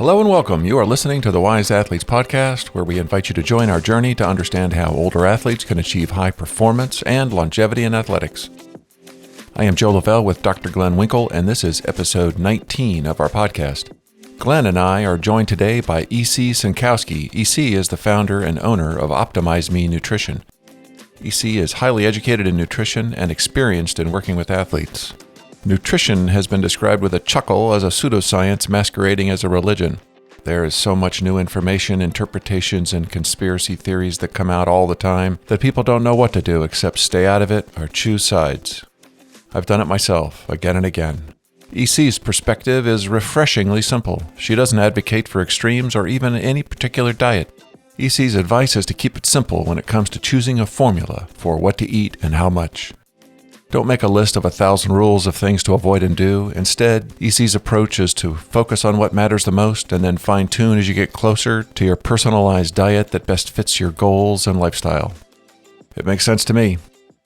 Hello and welcome. You are listening to the Wise Athletes Podcast, where we invite you to join our journey to understand how older athletes can achieve high performance and longevity in athletics. I am Joe Lavelle with Dr. Glenn Winkle, and this is episode 19 of our podcast. Glenn and I are joined today by E.C. Synkowski. E.C. is the founder and owner of Optimize Me Nutrition. E.C. is highly educated in nutrition and experienced in working with athletes. Nutrition has been described with a chuckle as a pseudoscience masquerading as a religion. There is so much new information, interpretations, and conspiracy theories that come out all the time that people don't know what to do except stay out of it or choose sides. I've done it myself, again and again. EC's perspective is refreshingly simple. She doesn't advocate for extremes or even any particular diet. EC's advice is to keep it simple when it comes to choosing a formula for what to eat and how much. Don't make a list of 1,000 rules of things to avoid and do. Instead, EC's approach is to focus on what matters the most and then fine-tune as you get closer to your personalized diet that best fits your goals and lifestyle. It makes sense to me.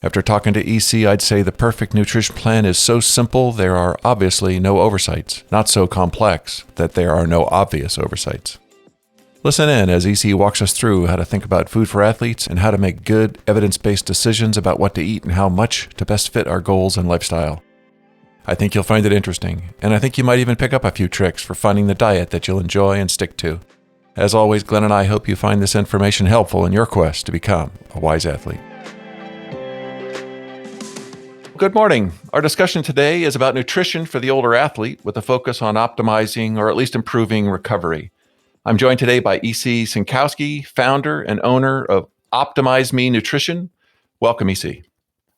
After talking to EC, I'd say the perfect nutrition plan is so simple there are obviously no oversights, not so complex that there are no obvious oversights. Listen in as EC walks us through how to think about food for athletes and how to make good, evidence-based decisions about what to eat and how much to best fit our goals and lifestyle. I think you'll find it interesting, and I think you might even pick up a few tricks for finding the diet that you'll enjoy and stick to. As always, Glenn and I hope you find this information helpful in your quest to become a wise athlete. Good morning. Our discussion today is about nutrition for the older athlete with a focus on optimizing or at least improving recovery. I'm joined today by E.C. Synkowski, founder and owner of Optimize Me Nutrition. Welcome, E.C.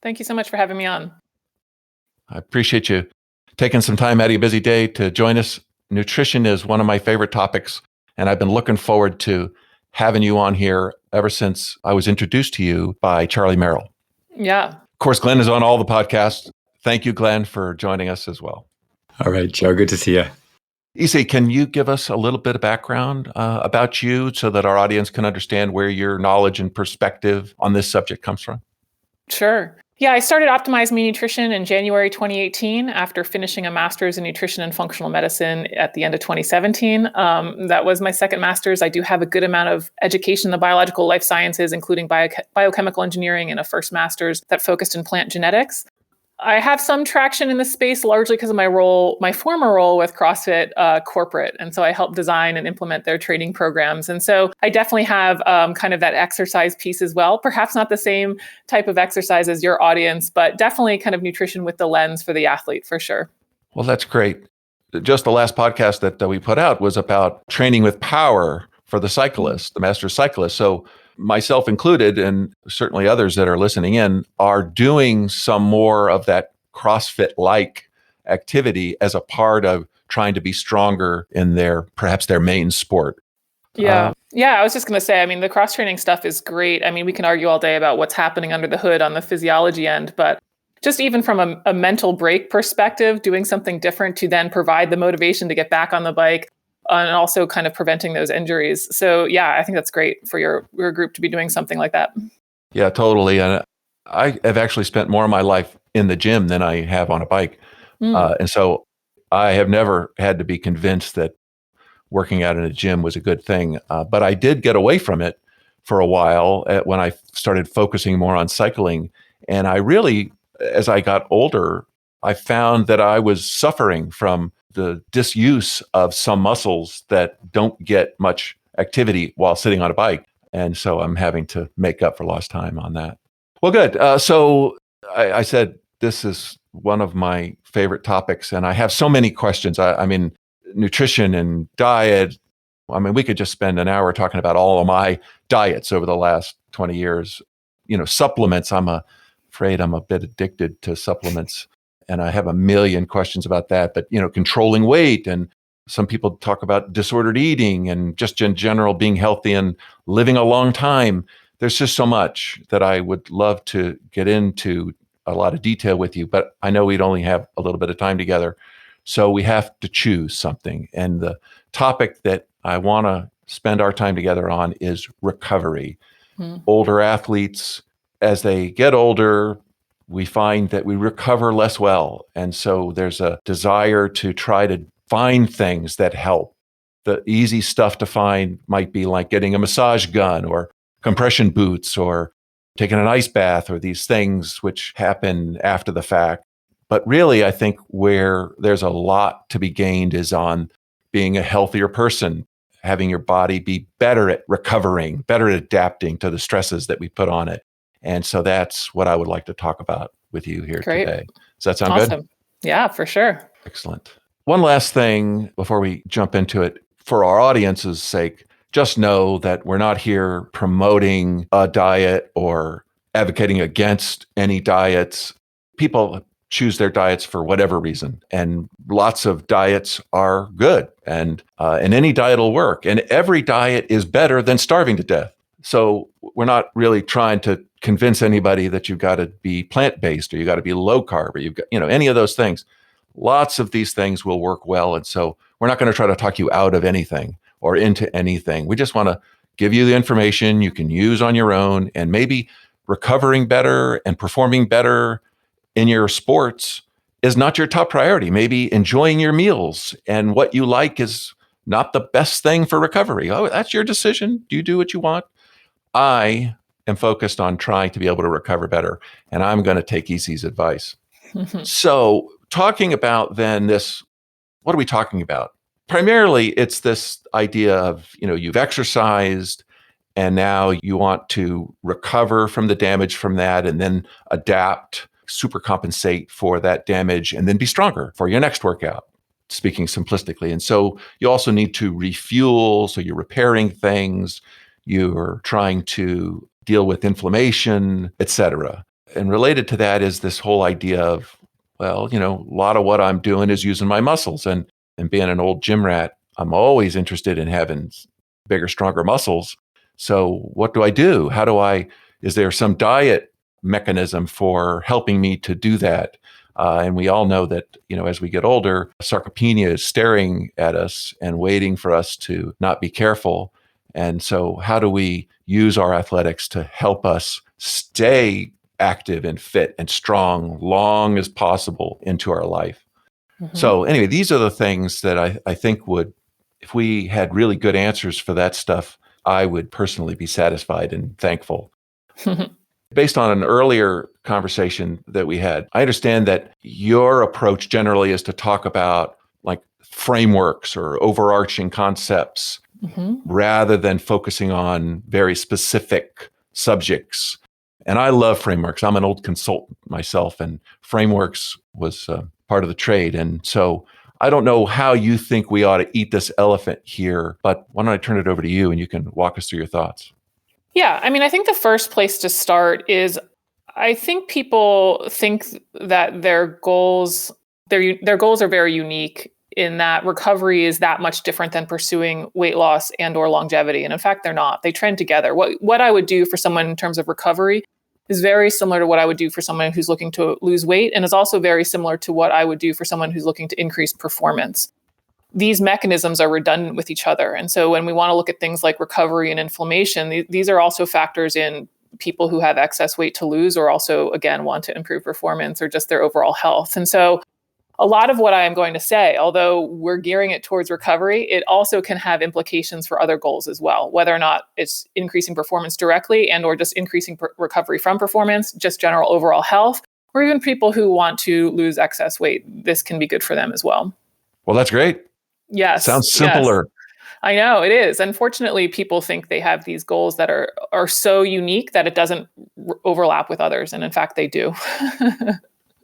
Thank you so much for having me on. I appreciate you taking some time out of your busy day to join us. Nutrition is one of my favorite topics, and I've been looking forward to having you on here ever since I was introduced to you by Charlie Merrill. Yeah. Of course, Glenn is on all the podcasts. Thank you, Glenn, for joining us as well. All right, Joe, good to see you. EC, can you give us a little bit of background about you so that our audience can understand where your knowledge and perspective on this subject comes from? Sure. Yeah, I started Optimize Me Nutrition in January 2018 after finishing a master's in nutrition and functional medicine at the end of 2017. That was my second master's. I do have a good amount of education in the biological life sciences, including biochemical engineering, and a first master's that focused in plant genetics. I have some traction in this space largely because of my former role with CrossFit corporate. And so I help design and implement their training programs. And so I definitely have kind of that exercise piece as well. Perhaps not the same type of exercise as your audience, but definitely kind of nutrition with the lens for the athlete for sure. Well, that's great. Just the last podcast that we put out was about training with power for the cyclist, the master cyclist. So myself included, and certainly others that are listening in, are doing some more of that CrossFit-like activity as a part of trying to be stronger in perhaps their main sport. Yeah. I was just going to say, the cross-training stuff is great. We can argue all day about what's happening under the hood on the physiology end, but just even from a mental break perspective, doing something different to then provide the motivation to get back on the bike, and also kind of preventing those injuries. So yeah, I think that's great for your group to be doing something like that. Yeah, totally. And I have actually spent more of my life in the gym than I have on a bike. And so I have never had to be convinced that working out in a gym was a good thing. But I did get away from it for a while when I started focusing more on cycling. And I really, as I got older, I found that I was suffering from the disuse of some muscles that don't get much activity while sitting on a bike. And so I'm having to make up for lost time on that. Well, good. So I said, this is one of my favorite topics, and I have so many questions. I mean, nutrition and diet. We could just spend an hour talking about all of my diets over the last 20 years. Supplements, I'm afraid I'm a bit addicted to supplements. And I have a million questions about that, but, controlling weight, and some people talk about disordered eating and just in general being healthy and living a long time. There's just so much that I would love to get into a lot of detail with you, but I know we'd only have a little bit of time together. So we have to choose something. And the topic that I want to spend our time together on is recovery. Older athletes, as they get older, we find that we recover less well. And so there's a desire to try to find things that help. The easy stuff to find might be like getting a massage gun or compression boots or taking an ice bath or these things which happen after the fact. But really, I think where there's a lot to be gained is on being a healthier person, having your body be better at recovering, better at adapting to the stresses that we put on it. And so that's what I would like to talk about with you here Great. today. Does that sound Awesome. good? Yeah, for sure. Excellent. One last thing before we jump into it, for our audience's sake, just know that we're not here promoting a diet or advocating against any diets. People choose their diets for whatever reason, and lots of diets are good, and any diet will work, and every diet is better than starving to death. So we're not really trying to convince anybody that you've got to be plant-based or you've got to be low carb or you've got, any of those things. Lots of these things will work well. And so we're not going to try to talk you out of anything or into anything. We just want to give you the information you can use on your own, and maybe recovering better and performing better in your sports is not your top priority. Maybe enjoying your meals and what you like is not the best thing for recovery. Oh, that's your decision. You do what you want. I am focused on trying to be able to recover better, and I'm going to take EC's advice. So talking about then this, what are we talking about? Primarily, it's this idea of, you've exercised and now you want to recover from the damage from that and then adapt, super compensate for that damage and then be stronger for your next workout, speaking simplistically. And so you also need to refuel. So you're repairing things, you're trying to deal with inflammation, etc. And related to that is this whole idea of, well, a lot of what I'm doing is using my muscles. And being an old gym rat, I'm always interested in having bigger, stronger muscles. So what do I do? Is there some diet mechanism for helping me to do that? And we all know that, as we get older, sarcopenia is staring at us and waiting for us to not be careful. And so how do we use our athletics to help us stay active and fit and strong long as possible into our life? Mm-hmm. So anyway, these are the things that I think would, if we had really good answers for that stuff, I would personally be satisfied and thankful. Based on an earlier conversation that we had, I understand that your approach generally is to talk about like frameworks or overarching concepts rather than focusing on very specific subjects. And I love frameworks. I'm an old consultant myself, and frameworks was part of the trade. And so I don't know how you think we ought to eat this elephant here, but why don't I turn it over to you and you can walk us through your thoughts? Yeah, I think the first place to start is, I think people think that their goals are very unique in that recovery is that much different than pursuing weight loss and or longevity. And in fact, they're not. They trend together. What I would do for someone in terms of recovery is very similar to what I would do for someone who's looking to lose weight, and is also very similar to what I would do for someone who's looking to increase performance. These mechanisms are redundant with each other. And so when we want to look at things like recovery and inflammation, these are also factors in people who have excess weight to lose or also, again, want to improve performance or just their overall health. And so a lot of what I am going to say, although we're gearing it towards recovery, it also can have implications for other goals as well, whether or not it's increasing performance directly and or just increasing recovery from performance, just general overall health, or even people who want to lose excess weight. This can be good for them as well. Well, that's great. Yes. Sounds simpler. Yes. I know it is. Unfortunately, people think they have these goals that are so unique that it doesn't overlap with others. And in fact, they do.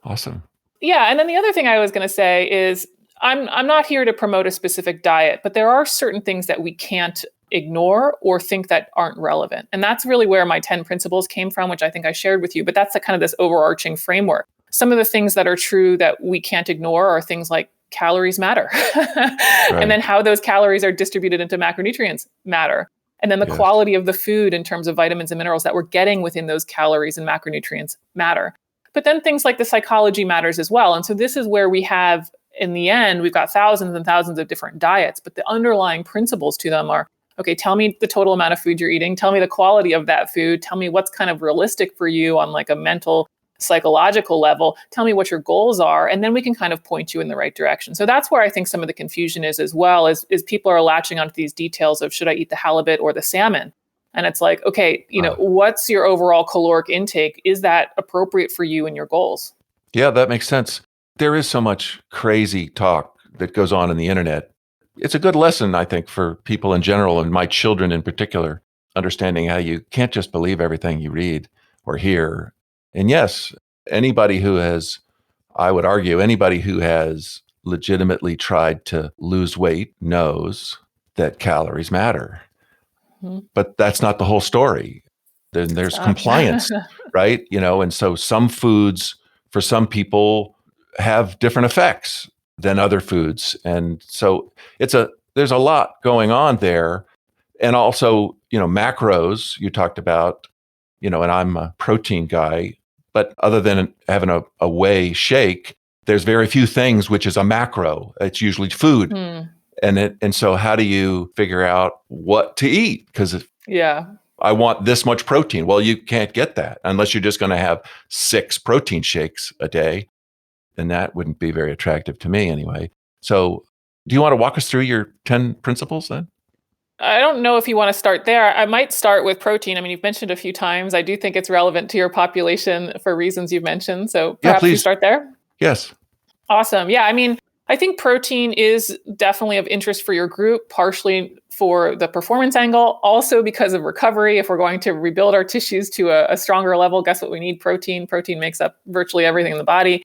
Awesome. Yeah. And then the other thing I was going to say is I'm not here to promote a specific diet, but there are certain things that we can't ignore or think that aren't relevant. And that's really where my 10 principles came from, which I think I shared with you. But that's kind of this overarching framework. Some of the things that are true that we can't ignore are things like calories matter. Right. And then how those calories are distributed into macronutrients matter. And then the quality of the food in terms of vitamins and minerals that we're getting within those calories and macronutrients matter. But then things like the psychology matters as well. And so this is where we have, in the end, we've got thousands and thousands of different diets, but the underlying principles to them are, okay, tell me the total amount of food you're eating. Tell me the quality of that food. Tell me what's kind of realistic for you on like a mental psychological level. Tell me what your goals are, and then we can kind of point you in the right direction. So that's where I think some of the confusion is as well, is people are latching onto these details of should I eat the halibut or the salmon? And it's like, okay, what's your overall caloric intake? Is that appropriate for you and your goals? Yeah, that makes sense. There is so much crazy talk that goes on in the internet. It's a good lesson, I think, for people in general and my children in particular, understanding how you can't just believe everything you read or hear. And yes, I would argue, anybody who has legitimately tried to lose weight knows that calories matter. Mm-hmm. But that's not the whole story. Then there's compliance, right? And so some foods for some people have different effects than other foods. And so there's a lot going on there. And also, macros you talked about, and I'm a protein guy, but other than having a whey shake, there's very few things which is a macro. It's usually food. And so how do you figure out what to eat? Because I want this much protein. Well, you can't get that unless you're just going to have 6 protein shakes a day. And that wouldn't be very attractive to me anyway. So do you want to walk us through your 10 principles then? I don't know if you want to start there. I might start with protein. I mean, you've mentioned a few times. I do think it's relevant to your population for reasons you've mentioned. So perhaps we start there? Yes. Awesome. Yeah. I mean, I think protein is definitely of interest for your group, partially for the performance angle, also because of recovery. If we're going to rebuild our tissues to a stronger level, guess what we need? Protein. Protein makes up virtually everything in the body.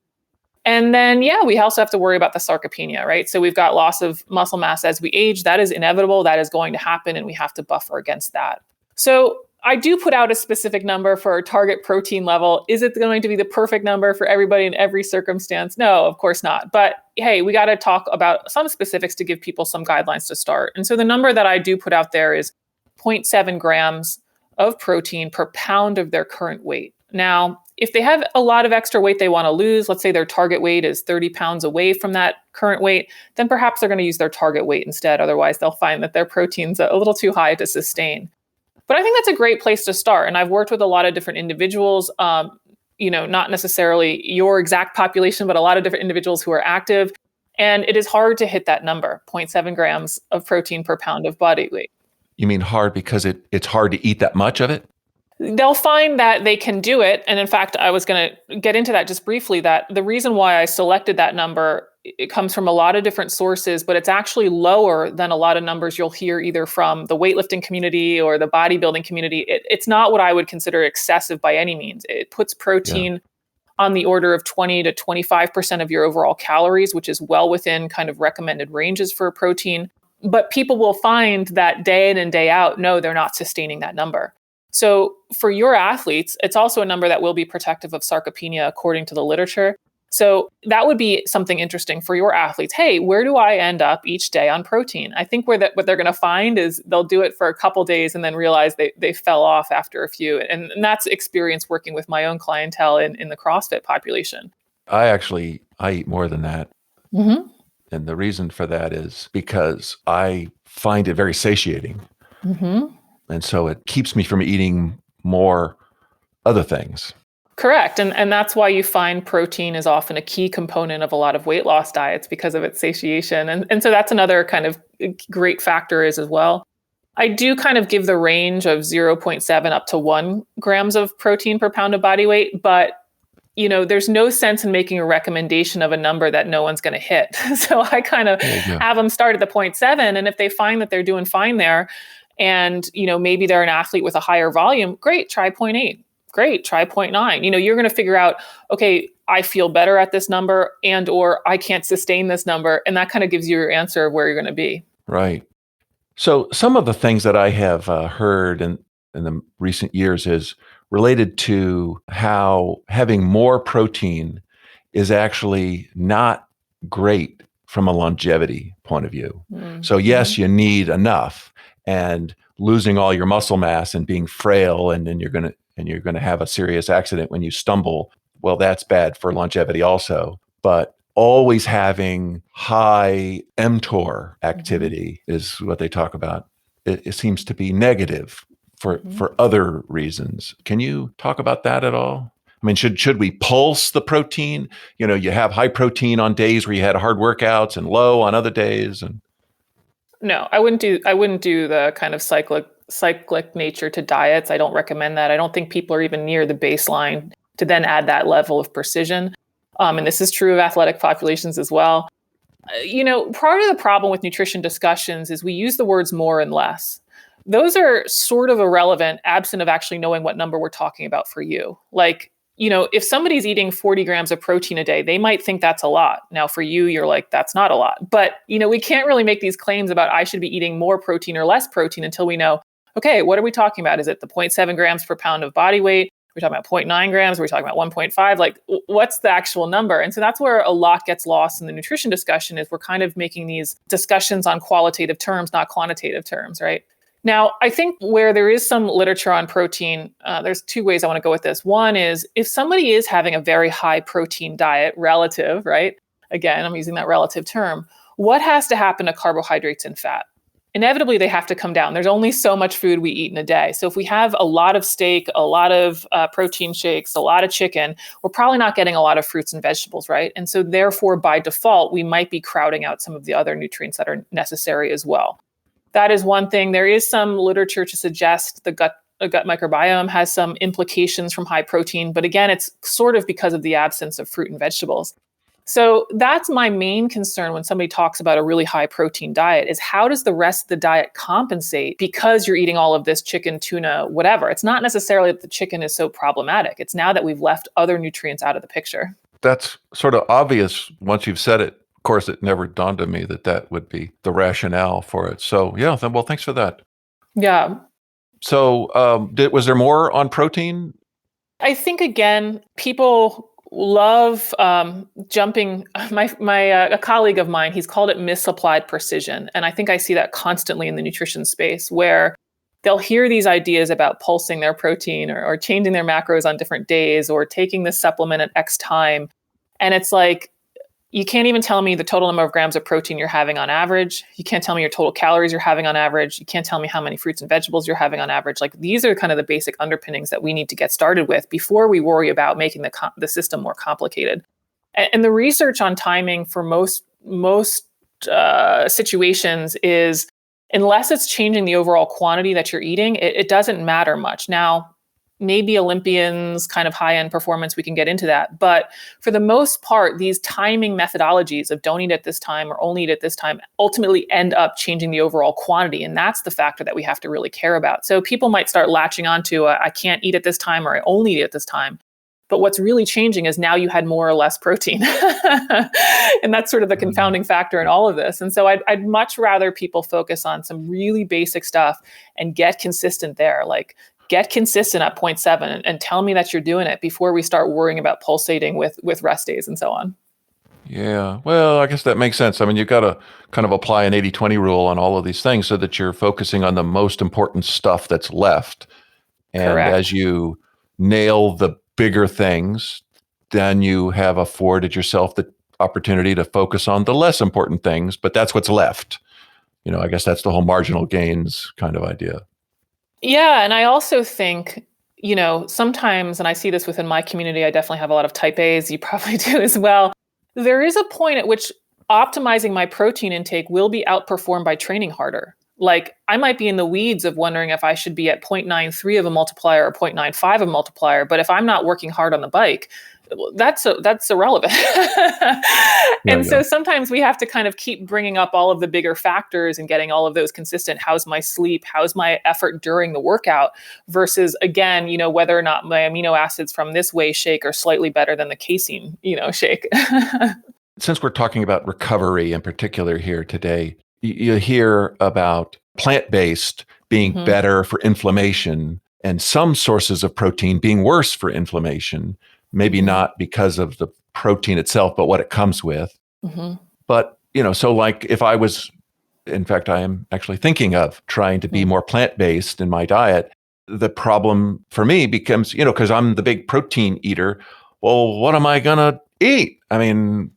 And then, we also have to worry about the sarcopenia, right? So we've got loss of muscle mass as we age. That is inevitable. That is going to happen, and we have to buffer against that. So I do put out a specific number for our target protein level. Is it going to be the perfect number for everybody in every circumstance? No, of course not. But hey, we got to talk about some specifics to give people some guidelines to start. And so the number that I do put out there is 0.7 grams of protein per pound of their current weight. Now, if they have a lot of extra weight they want to lose, let's say their target weight is 30 pounds away from that current weight, then perhaps they're going to use their target weight instead. Otherwise, they'll find that their protein's a little too high to sustain. But I think that's a great place to start. And I've worked with a lot of different individuals, not necessarily your exact population, but a lot of different individuals who are active. And it is hard to hit that number, 0.7 grams of protein per pound of body weight. You mean hard because it's hard to eat that much of it? They'll find that they can do it. And in fact, I was going to get into that just briefly, that the reason why I selected that number, it comes from a lot of different sources, but it's actually lower than a lot of numbers you'll hear either from the weightlifting community or the bodybuilding community. It's not what I would consider excessive by any means. It puts protein on the order of 20 to 25% of your overall calories, which is well within kind of recommended ranges for protein. But people will find that day in and day out, no, they're not sustaining that number. So for your athletes, it's also a number that will be protective of sarcopenia according to the literature. So that would be something interesting for your athletes. Hey, where do I end up each day on protein? I think what they're going to find is they'll do it for a couple days and then realize they fell off after a few. And that's experience working with my own clientele in the CrossFit population. I eat more than that. Mm-hmm. And the reason for that is because I find it very satiating. Mm-hmm. And so it keeps me from eating more other things. Correct. And that's why you find protein is often a key component of a lot of weight loss diets because of its satiation. And so that's another kind of great factor as well. I do kind of give the range of 0.7 up to 1 grams of protein per pound of body weight, but there's no sense in making a recommendation of a number that no one's going to hit. So I kind of have them start at the 0.7. And if they find that they're doing fine there, and, maybe they're an athlete with a higher volume, great, try 0.8. Great, try 0.9. You're going to figure out, okay, I feel better at this number and or I can't sustain this number. And that kind of gives you your answer of where you're going to be. Right. So some of the things that I have heard in the recent years is related to how having more protein is actually not great from a longevity point of view. Mm-hmm. So yes, you need enough. And losing all your muscle mass and being frail, and then you're going to have a serious accident when you stumble. Well, that's bad for longevity also. But always having high mTOR activity is what they talk about. It seems to be negative for other reasons. Can you talk about that at all? I mean, should we pulse the protein? You have high protein on days where you had hard workouts and low on other days. And No, I wouldn't do the kind of cyclic nature to diets. I don't recommend that. I don't think people are even near the baseline to then add that level of precision. And this is true of athletic populations as well. Part of the problem with nutrition discussions is we use the words more and less. Those are sort of irrelevant, absent of actually knowing what number we're talking about for you. Like, if somebody's eating 40 grams of protein a day, they might think that's a lot. Now, for you, you're like, that's not a lot. But, we can't really make these claims about I should be eating more protein or less protein until we know, okay, what are we talking about? Is it the 0.7 grams per pound of body weight? We're talking about 0.9 grams. We're talking about 1.5. Like, what's the actual number? And so that's where a lot gets lost in the nutrition discussion is we're kind of making these discussions on qualitative terms, not quantitative terms, right? Now, I think where there is some literature on protein, there's two ways I want to go with this. One is if somebody is having a very high protein diet relative, right? Again, I'm using that relative term. What has to happen to carbohydrates and fat? Inevitably, they have to come down. There's only so much food we eat in a day. So if we have a lot of steak, a lot of protein shakes, a lot of chicken, we're probably not getting a lot of fruits and vegetables, right? And so therefore, by default, we might be crowding out some of the other nutrients that are necessary as well. That is one thing. There is some literature to suggest the gut microbiome has some implications from high protein, but again, it's sort of because of the absence of fruit and vegetables. So that's my main concern when somebody talks about a really high protein diet is how does the rest of the diet compensate because you're eating all of this chicken, tuna, whatever. It's not necessarily that the chicken is so problematic. It's now that we've left other nutrients out of the picture. that's sort of obvious once you've said it. Of course, it never dawned on me that would be the rationale for it. So yeah, well, thanks for that. Yeah. So was there more on protein? I think, again, people love jumping. A colleague of mine, he's called it misapplied precision. And I think I see that constantly in the nutrition space where they'll hear these ideas about pulsing their protein or changing their macros on different days or taking this supplement at X time. And it's like, you can't even tell me the total number of grams of protein you're having on average. You can't tell me your total calories you're having on average. You can't tell me how many fruits and vegetables you're having on averst. Like, these are kind of the basic underpinnings that we need to get started with before we worry about making the system more complicated. And the research on timing for most situations is, unless it's changing the overall quantity that you're eating, it doesn't matter much. Now, maybe Olympians, kind of high-end performance, we can get into that. But for the most part, these timing methodologies of don't eat at this time or only eat at this time ultimately end up changing the overall quantity. And that's the factor that we have to really care about. So people might start latching onto, I can't eat at this time or I only eat at this time. But what's really changing is now you had more or less protein. And that's sort of the confounding factor in all of this. And so I'd much rather people focus on some really basic stuff and get consistent there. Like, get consistent at 0.7 and tell me that you're doing it before we start worrying about pulsating with rest days and so on. Yeah, well, I guess that makes sense. I mean, you've got to kind of apply an 80-20 rule on all of these things so that you're focusing on the most important stuff that's left. And Correct. As you nail the bigger things, then you have afforded yourself the opportunity to focus on the less important things, but that's what's left. I guess that's the whole marginal gains kind of idea. Yeah. And I also think, sometimes, and I see this within my community, I definitely have a lot of type A's, you probably do as well. There is a point at which optimizing my protein intake will be outperformed by training harder. Like, I might be in the weeds of wondering if I should be at 0.93 of a multiplier or 0.95 of a multiplier. But if I'm not working hard on the bike, that's irrelevant. So sometimes we have to kind of keep bringing up all of the bigger factors and getting all of those consistent. How's my sleep? How's my effort during the workout? Versus, again, whether or not my amino acids from this whey shake are slightly better than the casein, shake. Since we're talking about recovery in particular here today, you hear about plant-based being better for inflammation and some sources of protein being worse for inflammation. Maybe not because of the protein itself, but what it comes with. But, so like if I was, in fact, I am actually thinking of trying to be more plant-based in my diet, the problem for me becomes, because I'm the big protein eater, well, what am I going to eat? I mean,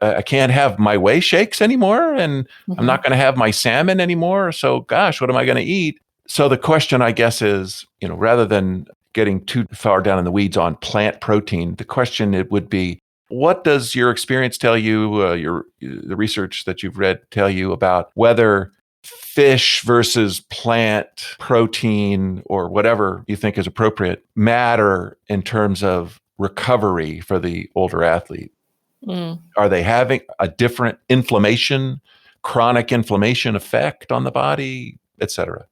I can't have my whey shakes anymore, and I'm not going to have my salmon anymore. So gosh, what am I going to eat? So the question, I guess, is, rather than getting too far down in the weeds on plant protein, the question it would be, what does your experience tell you, the research that you've read tell you about whether fish versus plant protein or whatever you think is appropriate matter in terms of recovery for the older athlete? Are they having a different chronic inflammation effect on the body, et cetera?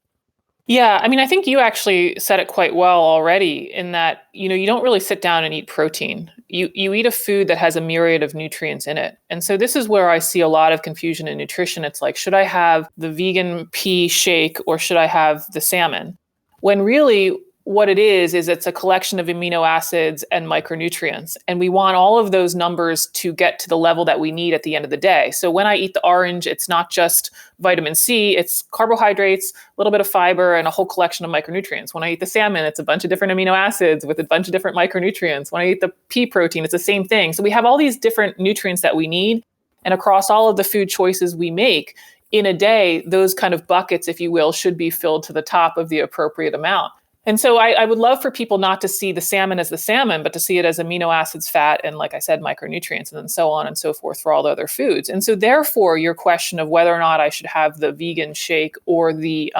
Yeah, I mean, I think you actually said it quite well already in that, you don't really sit down and eat protein. You eat a food that has a myriad of nutrients in it. And so this is where I see a lot of confusion in nutrition. It's like, should I have the vegan pea shake or should I have the salmon? When really what it is it's a collection of amino acids and micronutrients. And we want all of those numbers to get to the level that we need at the end of the day. So when I eat the orange, it's not just vitamin C, it's carbohydrates, a little bit of fiber, and a whole collection of micronutrients. When I eat the salmon, it's a bunch of different amino acids with a bunch of different micronutrients. When I eat the pea protein, it's the same thing. So we have all these different nutrients that we need. And across all of the food choices we make in a day, those kind of buckets, if you will, should be filled to the top of the appropriate amount. And so I would love for people not to see the salmon as the salmon, but to see it as amino acids, fat, and like I said, micronutrients, and then so on and so forth for all the other foods. And so therefore, your question of whether or not I should have the vegan shake or the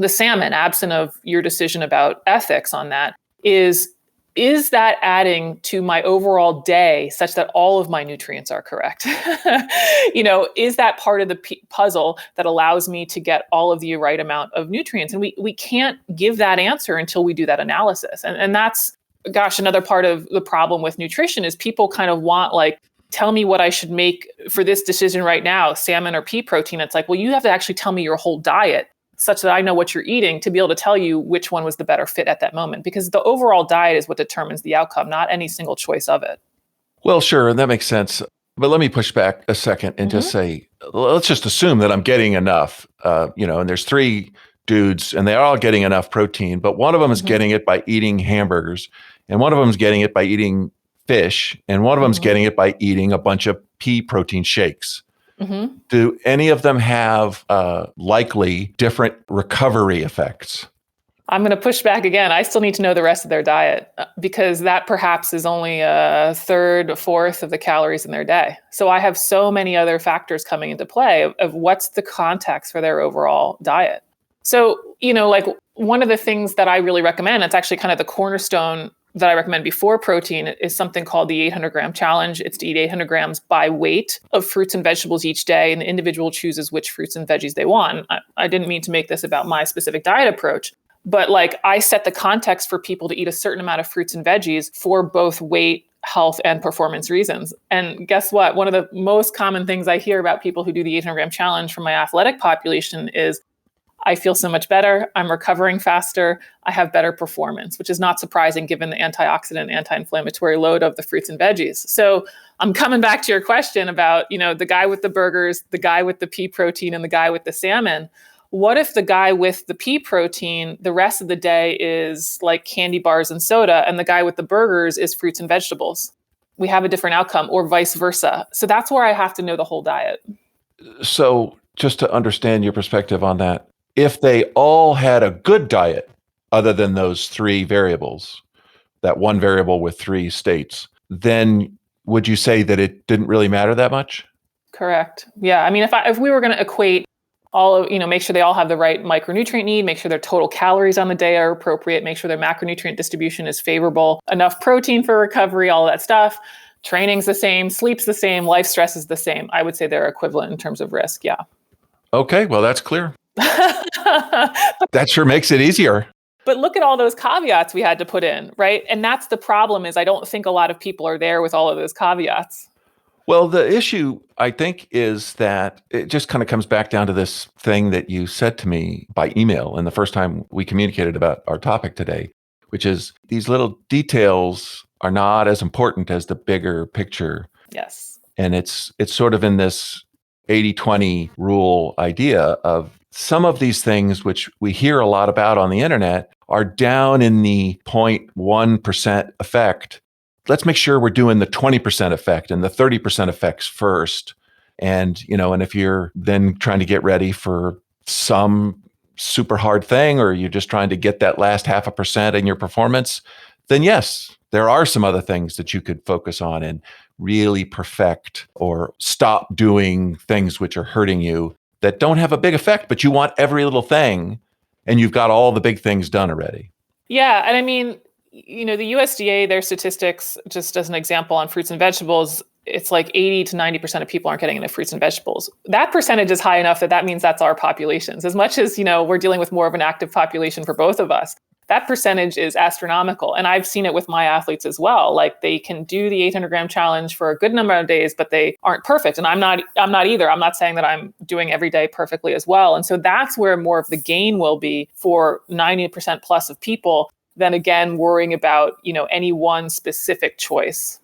salmon, absent of your decision about ethics on that, is that adding to my overall day such that all of my nutrients are correct? Is that part of the puzzle that allows me to get all of the right amount of nutrients? And we can't give that answer until we do that analysis. And that's, another part of the problem with nutrition is people kind of want tell me what I should make for this decision right now, salmon or pea protein. It's like, well, you have to actually tell me your whole diet such that I know what you're eating to be able to tell you which one was the better fit at that moment, because the overall diet is what determines the outcome, not any single choice of it. Well, sure. And that makes sense. But let me push back a second and just say, let's just assume that I'm getting enough, and there's three dudes and they're all getting enough protein, but one of them is getting it by eating hamburgers, and one of them is getting it by eating fish, and one of them is getting it by eating a bunch of pea protein shakes. Do any of them have likely different recovery effects? I'm going to push back again. I still need to know the rest of their diet because that perhaps is only a third, a fourth of the calories in their day. So I have so many other factors coming into play of what's the context for their overall diet. So, one of the things that I really recommend, it's actually kind of the cornerstone that I recommend before protein, is something called the 800 gram challenge. It's to eat 800 grams by weight of fruits and vegetables each day, and the individual chooses which fruits and veggies they want. I didn't mean to make this about my specific diet approach, but I set the context for people to eat a certain amount of fruits and veggies for both weight, health, and performance reasons. And guess what? One of the most common things I hear about people who do the 800 gram challenge from my athletic population is, I feel so much better. I'm recovering faster. I have better performance, which is not surprising given the antioxidant, anti-inflammatory load of the fruits and veggies. So I'm coming back to your question about, the guy with the burgers, the guy with the pea protein, and the guy with the salmon. What if the guy with the pea protein, the rest of the day is like candy bars and soda, and the guy with the burgers is fruits and vegetables? We have a different outcome, or vice versa. So that's where I have to know the whole diet. So just to understand your perspective on that, if they all had a good diet, other than those three variables, that one variable with three states, then would you say that it didn't really matter that much? Correct. Yeah. I mean, if we were going to equate all of, make sure they all have the right micronutrient need, make sure their total calories on the day are appropriate, make sure their macronutrient distribution is favorable, enough protein for recovery, all that stuff. Training's the same, sleep's the same, life stress is the same. I would say they're equivalent in terms of risk. Yeah. Okay. Well, that's clear. That sure makes it easier. But look at all those caveats we had to put in, right? And that's the problem, is I don't think a lot of people are there with all of those caveats. Well, the issue, I think, is that it just kind of comes back down to this thing that you said to me by email, and the first time we communicated about our topic today, which is these little details are not as important as the bigger picture. Yes. And it's sort of in this 80-20 rule idea of some of these things, which we hear a lot about on the internet, are down in the 0.1% effect. Let's make sure we're doing the 20% effect and the 30% effects first. And, and if you're then trying to get ready for some super hard thing, or you're just trying to get that last 0.5% in your performance, then yes, there are some other things that you could focus on and really perfect or stop doing things which are hurting you that don't have a big effect, but you want every little thing and you've got all the big things done already. Yeah. And I mean, the USDA, their statistics, just as an example on fruits and vegetables, it's like 80 to 90% of people aren't getting enough fruits and vegetables. That percentage is high enough that means that's our populations. As much as, we're dealing with more of an active population for both of us, that percentage is astronomical. And I've seen it with my athletes as well. Like they can do the 800-gram challenge for a good number of days, but they aren't perfect. And I'm not either. I'm not saying that I'm doing every day perfectly as well. And so that's where more of the gain will be for 90% plus of people than again, worrying about, any one specific choice.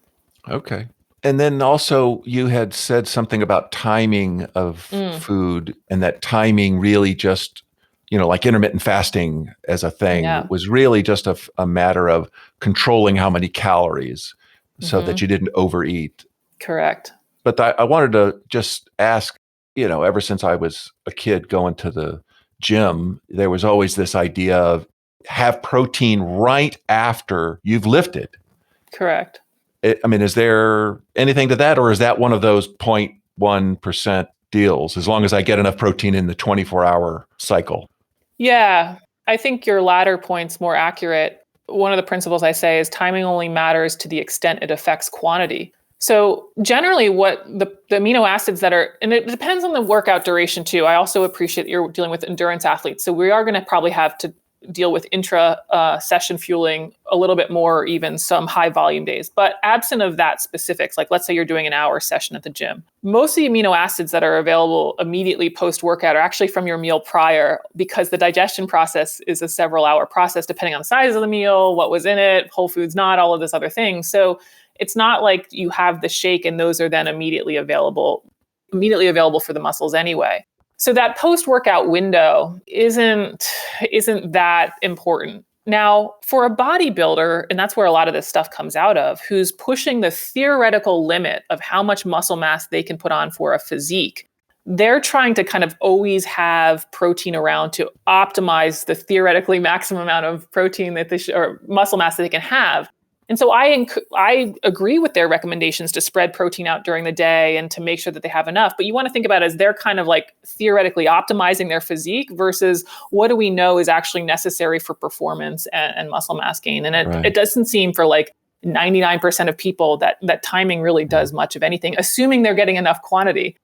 Okay. And then also you had said something about timing of food, and that timing really just, like intermittent fasting as a thing was really just a matter of controlling how many calories so that you didn't overeat. Correct. But I wanted to just ask, ever since I was a kid going to the gym, there was always this idea of have protein right after you've lifted. Correct. Is there anything to that, or is that one of those 0.1% deals, as long as I get enough protein in the 24-hour cycle? Yeah, I think your latter point's more accurate. One of the principles I say is timing only matters to the extent it affects quantity. So generally what the amino acids that are, and it depends on the workout duration too. I also appreciate that you're dealing with endurance athletes. So we are going to probably have to deal with intra-session fueling a little bit more, even some high volume days. But absent of that specifics, like let's say you're doing an hour session at the gym, most of the amino acids that are available immediately post-workout are actually from your meal prior, because the digestion process is a several hour process depending on the size of the meal, what was in it, whole foods, not all of this other thing. So it's not like you have the shake and those are then immediately available for the muscles anyway. So that post-workout window isn't that important. Now, for a bodybuilder, and that's where a lot of this stuff comes out of, who's pushing the theoretical limit of how much muscle mass they can put on for a physique, they're trying to kind of always have protein around to optimize the theoretically maximum amount of protein that or muscle mass that they can have. And so I agree with their recommendations to spread protein out during the day and to make sure that they have enough. But you want to think about it as they're kind of like theoretically optimizing their physique versus what do we know is actually necessary for performance and muscle mass gain. And it doesn't seem for like 99% of people that timing really does much of anything, assuming they're getting enough quantity.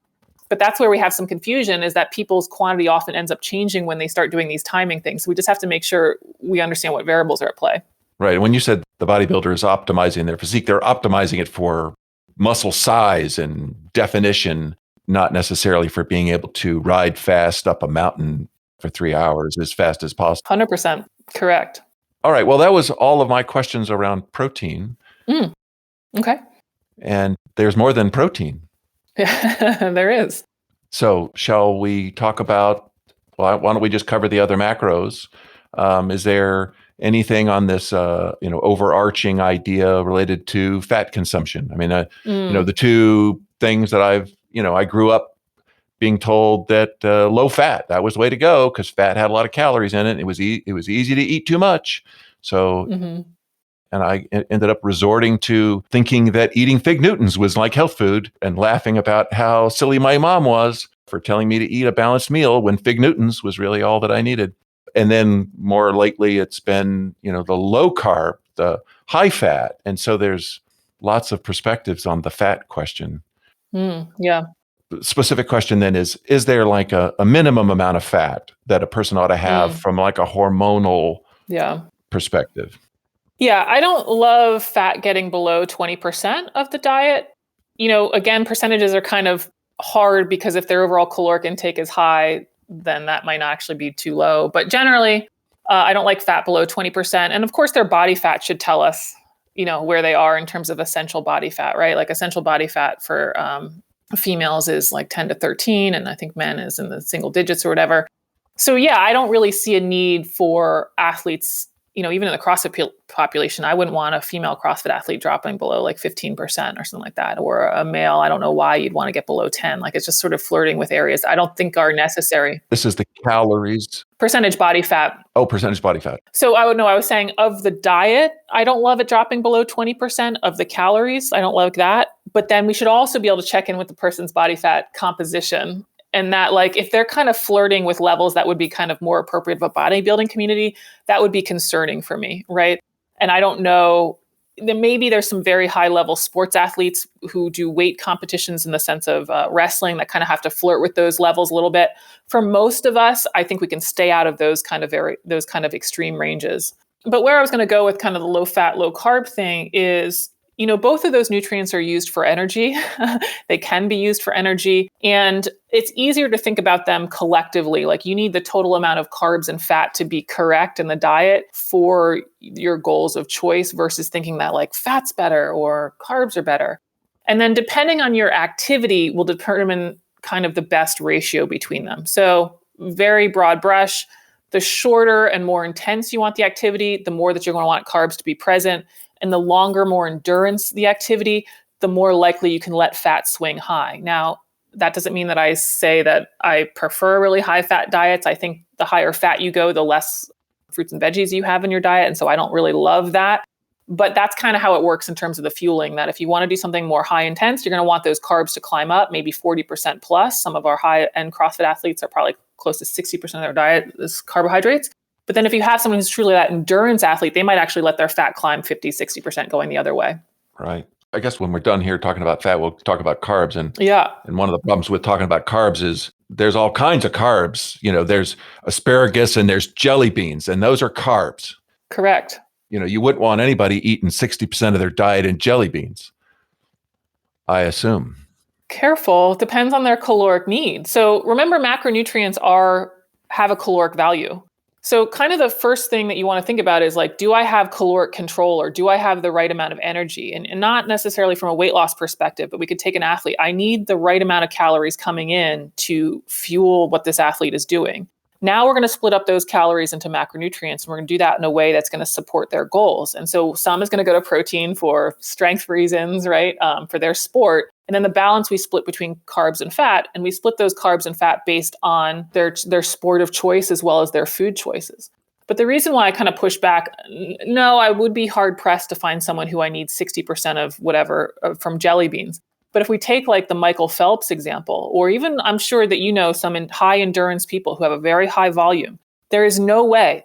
But that's where we have some confusion, is that people's quantity often ends up changing when they start doing these timing things. So we just have to make sure we understand what variables are at play. Right. And when you said the bodybuilder is optimizing their physique, they're optimizing it for muscle size and definition, not necessarily for being able to ride fast up a mountain for 3 hours as fast as possible. 100%. Correct. All right. Well, that was all of my questions around protein. Okay. And there's more than protein. There is. So shall we talk about, why don't we just cover the other macros? Is there anything on this, overarching idea related to fat consumption? The two things that I grew up being told that low fat, that was the way to go because fat had a lot of calories in it. It was easy to eat too much. So, and I ended up resorting to thinking that eating fig Newtons was like health food and laughing about how silly my mom was for telling me to eat a balanced meal when fig Newtons was really all that I needed. And then more lately, it's been, the low carb, the high fat. And so there's lots of perspectives on the fat question. Yeah. The specific question then is there like a minimum amount of fat that a person ought to have from like a hormonal perspective? Yeah, I don't love fat getting below 20% of the diet. Again, percentages are kind of hard because if their overall caloric intake is high, then that might not actually be too low. But generally, I don't like fat below 20%. And of course, their body fat should tell us, where they are in terms of essential body fat, right? Like essential body fat for females is like 10 to 13. And I think men is in the single digits or whatever. So yeah, I don't really see a need for athletes, even in the CrossFit population, I wouldn't want a female CrossFit athlete dropping below like 15% or something like that. Or a male, I don't know why you'd want to get below 10. Like it's just sort of flirting with areas I don't think are necessary. This is the calories. Percentage body fat. Oh, percentage body fat. So I was saying of the diet, I don't love it dropping below 20% of the calories. I don't like that. But then we should also be able to check in with the person's body fat composition. And that like, if they're kind of flirting with levels that would be kind of more appropriate of a bodybuilding community, that would be concerning for me, right? And I don't know, then maybe there's some very high level sports athletes who do weight competitions in the sense of wrestling that kind of have to flirt with those levels a little bit. For most of us, I think we can stay out of those kind of extreme ranges. But where I was going to go with kind of the low fat, low carb thing is, both of those nutrients are used for energy. They can be used for energy. And it's easier to think about them collectively. Like you need the total amount of carbs and fat to be correct in the diet for your goals of choice versus thinking that like fat's better or carbs are better. And then depending on your activity will determine kind of the best ratio between them. So very broad brush, the shorter and more intense you want the activity, the more that you're going to want carbs to be present. And the longer, more endurance the activity, the more likely you can let fat swing high. Now, that doesn't mean that I say that I prefer really high fat diets. I think the higher fat you go, the less fruits and veggies you have in your diet. And so I don't really love that. But that's kind of how it works in terms of the fueling, that if you want to do something more high intense, you're going to want those carbs to climb up, maybe 40% plus. Some of our high-end CrossFit athletes are probably close to 60% of their diet is carbohydrates. But then if you have someone who's truly that endurance athlete, they might actually let their fat climb 50, 60% going the other way. Right. I guess when we're done here talking about fat, we'll talk about carbs. And one of the problems with talking about carbs is there's all kinds of carbs. There's asparagus and there's jelly beans, and those are carbs. Correct. You wouldn't want anybody eating 60% of their diet in jelly beans, I assume. Careful. Depends on their caloric need. So remember, macronutrients have a caloric value. So kind of the first thing that you want to think about is like, do I have caloric control or do I have the right amount of energy? And not necessarily from a weight loss perspective, but we could take an athlete. I need the right amount of calories coming in to fuel what this athlete is doing. Now we're going to split up those calories into macronutrients, and we're going to do that in a way that's going to support their goals. And so some is going to go to protein for strength reasons, right? For their sport. And then the balance we split between carbs and fat, and we split those carbs and fat based on their sport of choice as well as their food choices. But the reason why I kind of push back, no, I would be hard pressed to find someone who I need 60% of whatever from jelly beans. But if we take like the Michael Phelps example, or even I'm sure that some high endurance people who have a very high volume, there is no way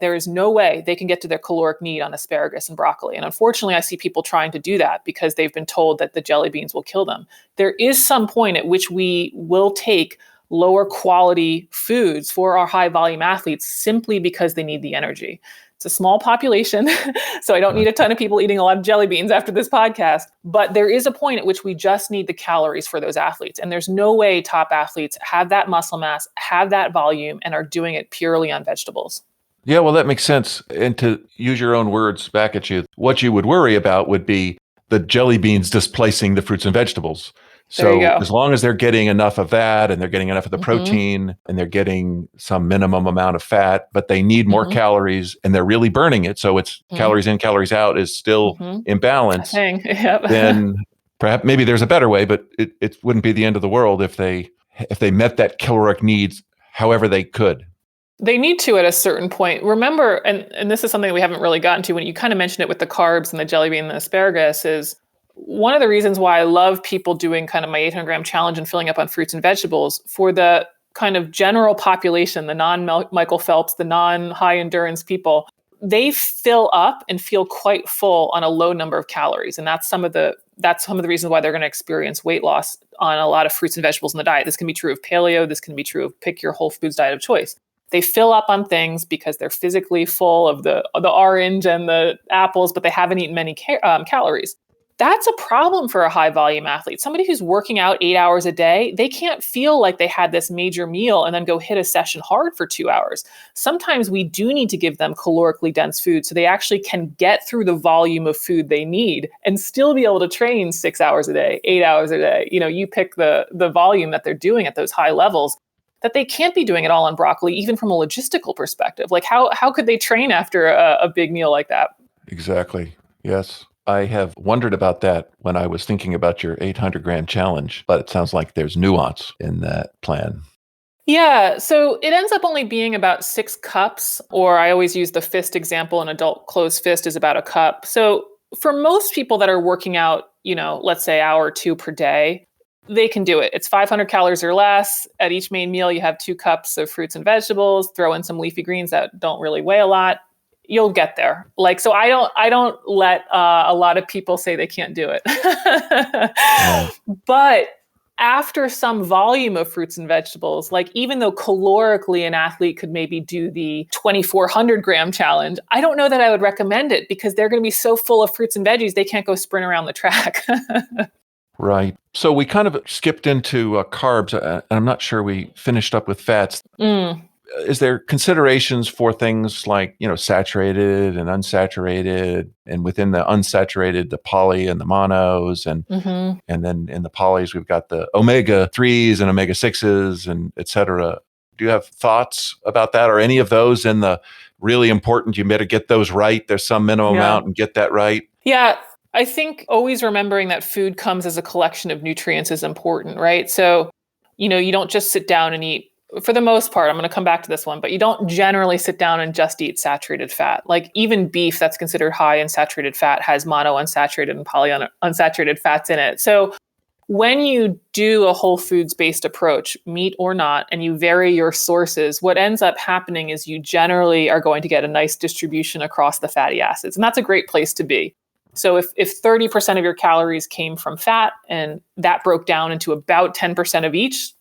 they can get to their caloric need on asparagus and broccoli. And unfortunately, I see people trying to do that because they've been told that the jelly beans will kill them. There is some point at which we will take lower quality foods for our high volume athletes simply because they need the energy. It's a small population, so I don't need a ton of people eating a lot of jelly beans after this podcast. But there is a point at which we just need the calories for those athletes. And there's no way top athletes have that muscle mass, have that volume, and are doing it purely on vegetables. Yeah, well, that makes sense. And to use your own words back at you, what you would worry about would be the jelly beans displacing the fruits and vegetables. So as long as they're getting enough of that and they're getting enough of the protein and they're getting some minimum amount of fat, but they need more calories and they're really burning it. So it's calories in, calories out is still in balance. Then perhaps maybe there's a better way, but it wouldn't be the end of the world if they met that caloric needs however they could. They need to at a certain point. Remember, and this is something that we haven't really gotten to when you kind of mentioned it with the carbs and the jelly bean and the asparagus is one of the reasons why I love people doing kind of my 800 gram challenge and filling up on fruits and vegetables for the kind of general population, the non-Michael Phelps, the non-high endurance people, they fill up and feel quite full on a low number of calories. And that's some of the reasons why they're going to experience weight loss on a lot of fruits and vegetables in the diet. This can be true of paleo. This can be true of pick your whole foods diet of choice. They fill up on things because they're physically full of the orange and the apples, but they haven't eaten many calories. That's a problem for a high volume athlete. Somebody who's working out 8 hours a day, they can't feel like they had this major meal and then go hit a session hard for 2 hours. Sometimes we do need to give them calorically dense food so they actually can get through the volume of food they need and still be able to train 6 hours a day, 8 hours a day. You pick the volume that they're doing at those high levels. that they can't be doing it all on broccoli, even from a logistical perspective. Like how could they train after a big meal like that? Exactly. Yes. I have wondered about that when I was thinking about your 800-gram challenge, but it sounds like there's nuance in that plan. Yeah, so it ends up only being about 6 cups, or I always use the fist example. An adult closed fist is about a cup. So for most people that are working out, let's say hour or two per day, they can do it. It's 500 calories or less. At each main meal, you have 2 cups of fruits and vegetables, throw in some leafy greens that don't really weigh a lot. You'll get there. So I don't let a lot of people say they can't do it. Right. But after some volume of fruits and vegetables, even though calorically an athlete could maybe do the 2,400-gram challenge, I don't know that I would recommend it because they're going to be so full of fruits and veggies, they can't go sprint around the track. Right. So we kind of skipped into carbs, and I'm not sure we finished up with fats. Is there considerations for things like, saturated and unsaturated, and within the unsaturated, the poly and the monos, and then in the polys, we've got the omega-3s and omega-6s and et cetera. Do you have thoughts about that, or any of those in the really important, you better get those right, there's some minimum amount and get that right? Yeah. I think always remembering that food comes as a collection of nutrients is important, right? So, you don't just sit down and eat. For the most part, I'm going to come back to this one, but you don't generally sit down and just eat saturated fat. Like even beef that's considered high in saturated fat has monounsaturated and polyunsaturated fats in it. So when you do a whole foods based approach, meat or not, and you vary your sources, what ends up happening is you generally are going to get a nice distribution across the fatty acids. And that's a great place to be. So if 30% of your calories came from fat and that broke down into about 10% of each,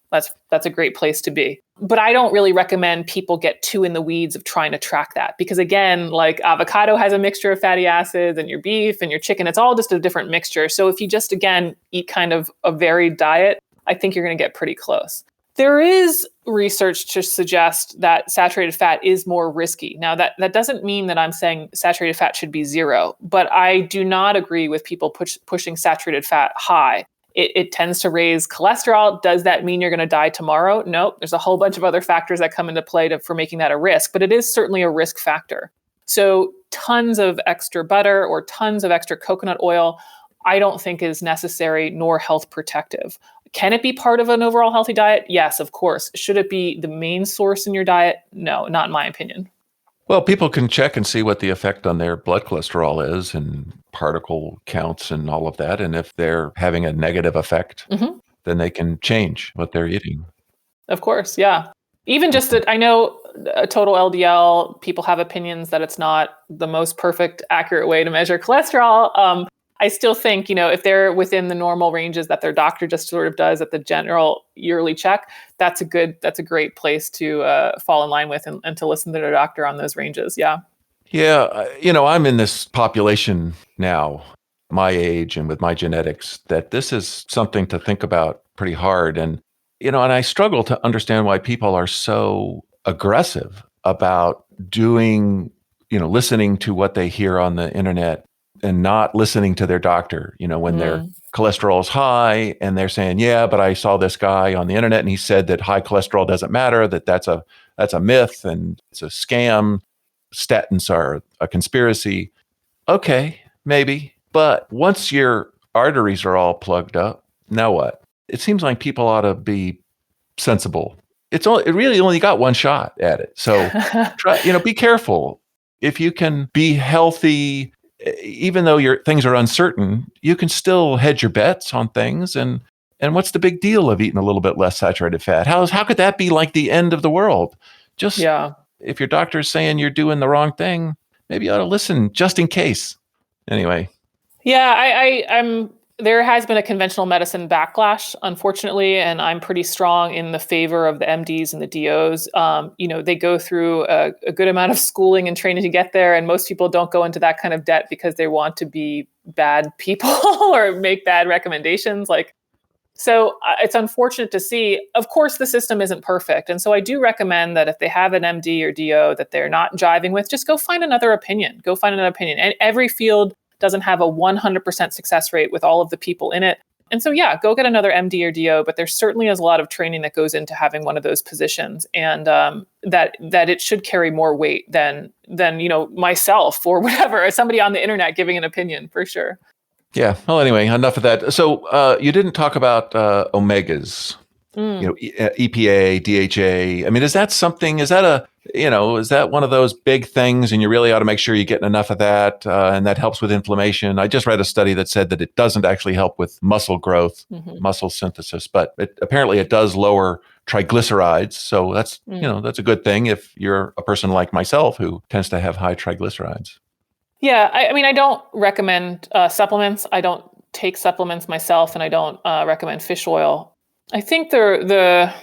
that's a great place to be. But I don't really recommend people get too in the weeds of trying to track that because again, avocado has a mixture of fatty acids and your beef and your chicken, it's all just a different mixture. So if you just, again, eat kind of a varied diet, I think you're going to get pretty close. There is research to suggest that saturated fat is more risky. Now, that doesn't mean that I'm saying saturated fat should be 0, but I do not agree with people pushing saturated fat high. It tends to raise cholesterol. Does that mean you're going to die tomorrow? Nope. There's a whole bunch of other factors that come into play for making that a risk, but it is certainly a risk factor. So tons of extra butter or tons of extra coconut oil, I don't think is necessary nor health protective. Can it be part of an overall healthy diet? Yes, of course. Should it be the main source in your diet? No, not in my opinion. Well, people can check and see what the effect on their blood cholesterol is and particle counts and all of that. And if they're having a negative effect, then they can change what they're eating. Of course, yeah. Even just I know a total LDL, people have opinions that it's not the most perfect, accurate way to measure cholesterol. I still think, if they're within the normal ranges that their doctor just sort of does at the general yearly check, that's a great place to fall in line with and to listen to their doctor on those ranges. Yeah. Yeah. I'm in this population now, my age and with my genetics, that this is something to think about pretty hard. And I struggle to understand why people are so aggressive about listening to what they hear on the internet and not listening to their doctor, when their cholesterol is high and they're saying, yeah, but I saw this guy on the internet and he said that high cholesterol doesn't matter, that's a myth and it's a scam. Statins are a conspiracy. Okay, maybe. But once your arteries are all plugged up, now what? It seems like people ought to be sensible. It really only got one shot at it. So be careful. If you can be healthy, even though your things are uncertain, you can still hedge your bets on things. And what's the big deal of eating a little bit less saturated fat? How could that be like the end of the world? If your doctor's saying you're doing the wrong thing, maybe you ought to listen just in case. Anyway. Yeah, I'm there has been a conventional medicine backlash, unfortunately, and I'm pretty strong in the favor of the MDs and the DOs. They go through a good amount of schooling and training to get there, and most people don't go into that kind of debt because they want to be bad people or make bad recommendations. So it's unfortunate to see. Of course, the system isn't perfect, and so I do recommend that if they have an MD or DO that they're not jiving with, just go find another opinion. And every field doesn't have a 100% success rate with all of the people in it. And so, yeah, go get another MD or DO, but there certainly is a lot of training that goes into having one of those positions, and that it should carry more weight than myself or whatever, or somebody on the internet giving an opinion, for sure. Yeah. Well, anyway, enough of that. So you didn't talk about omegas. EPA, DHA. I mean, is that something? Is that is that one of those big things? And you really ought to make sure you're getting enough of that, and that helps with inflammation. I just read a study that said that it doesn't actually help with muscle growth, muscle synthesis, but apparently it does lower triglycerides. So that's that's a good thing if you're a person like myself who tends to have high triglycerides. Yeah, I mean, I don't recommend supplements. I don't take supplements myself, and I don't recommend fish oil. I think the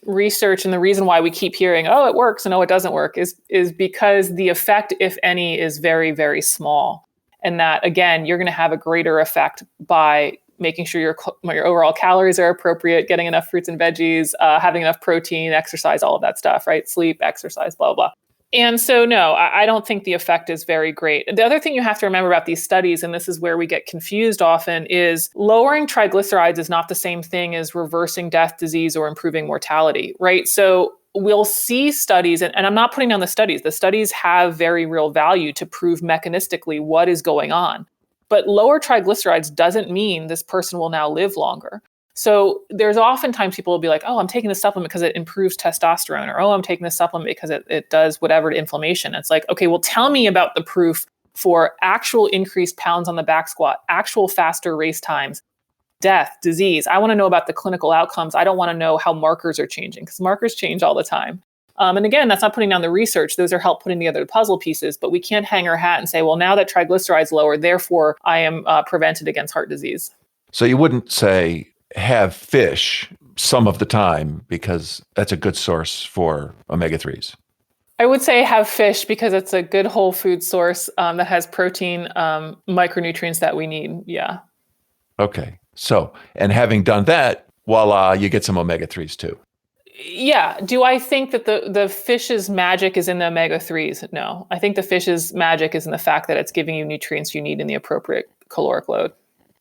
research and the reason why we keep hearing, oh, it works and oh, it doesn't work is because the effect, if any, is very, very small. And that, again, you're going to have a greater effect by making sure your overall calories are appropriate, getting enough fruits and veggies, having enough protein, exercise, all of that stuff, right? Sleep, exercise, blah, blah. And so, no, I don't think the effect is very great. The other thing you have to remember about these studies, and this is where we get confused often, is lowering triglycerides is not the same thing as reversing death, disease, or improving mortality, right? So we'll see studies, and I'm not putting down the studies. The studies have very real value to prove mechanistically what is going on. But lower triglycerides doesn't mean this person will now live longer. So there's oftentimes people will be like, oh, I'm taking this supplement because it improves testosterone, or, oh, I'm taking this supplement because it does whatever to inflammation. It's like, okay, well, tell me about the proof for actual increased pounds on the back squat, actual faster race times, death, disease. I want to know about the clinical outcomes. I don't want to know how markers are changing, because markers change all the time. And again, that's not putting down the research. Those are help putting together the puzzle pieces, but we can't hang our hat and say, well, now that triglycerides lower, therefore I am prevented against heart disease. So you wouldn't say have fish some of the time because that's a good source for omega-3s. I would say have fish because it's a good whole food source that has protein, micronutrients that we need. Yeah. Okay. So, and having done that, voila, you get some omega-3s too. Yeah. Do I think that the fish's magic is in the omega-3s? No. I think the fish's magic is in the fact that it's giving you nutrients you need in the appropriate caloric load.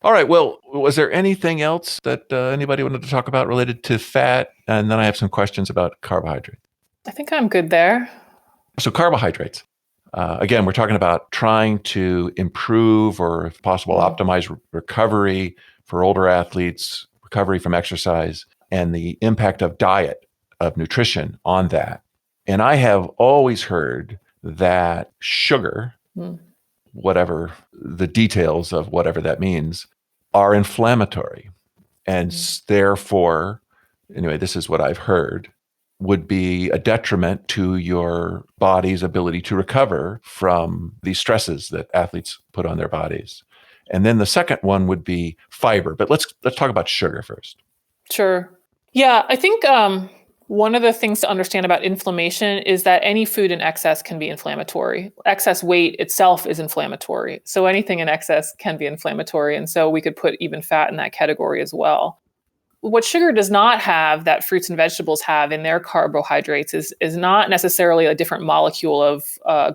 All right. Well, was there anything else that anybody wanted to talk about related to fat? And then I have some questions about carbohydrate. I think I'm good there. So carbohydrates. Again, we're talking about trying to improve or, if possible, optimize recovery for older athletes, recovery from exercise, and the impact of diet, of nutrition on that. And I have always heard that sugar, whatever the details of whatever that means, are inflammatory. And therefore, anyway, this is what I've heard, would be a detriment to your body's ability to recover from these stresses that athletes put on their bodies. And then the second one would be fiber. But let's talk about sugar first. Sure. Yeah, I think one of the things to understand about inflammation is that any food in excess can be inflammatory. Excess weight itself is inflammatory. So anything in excess can be inflammatory. And so we could put even fat in that category as well. What sugar does not have that fruits and vegetables have in their carbohydrates is not necessarily a different molecule of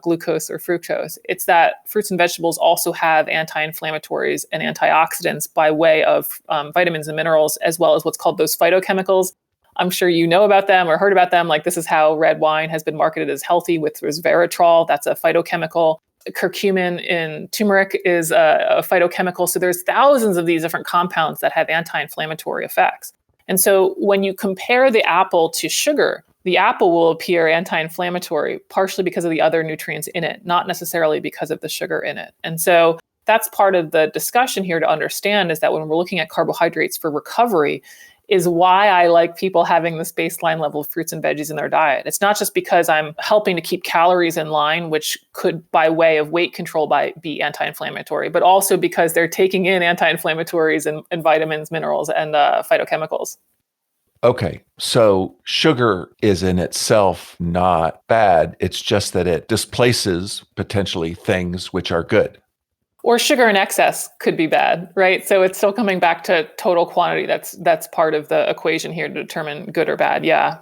glucose or fructose. It's that fruits and vegetables also have anti-inflammatories and antioxidants by way of vitamins and minerals, as well as what's called those phytochemicals. I'm sure you know about them or heard about them. Like, this is how red wine has been marketed as healthy with resveratrol. That's a phytochemical. Curcumin in turmeric is a phytochemical. So there's thousands of these different compounds that have anti-inflammatory effects. And so when you compare the apple to sugar, the apple will appear anti-inflammatory, partially because of the other nutrients in it, not necessarily because of the sugar in it. And so that's part of the discussion here to understand, is that when we're looking at carbohydrates for recovery, is why I like people having this baseline level of fruits and veggies in their diet. It's not just because I'm helping to keep calories in line, which could, by way of weight control, be anti-inflammatory, but also because they're taking in anti-inflammatories and vitamins, minerals, and phytochemicals. Okay, so sugar is in itself not bad. It's just that it displaces potentially things which are good. Or sugar in excess could be bad, right? So it's still coming back to total quantity. That's part of the equation here to determine good or bad. Yeah.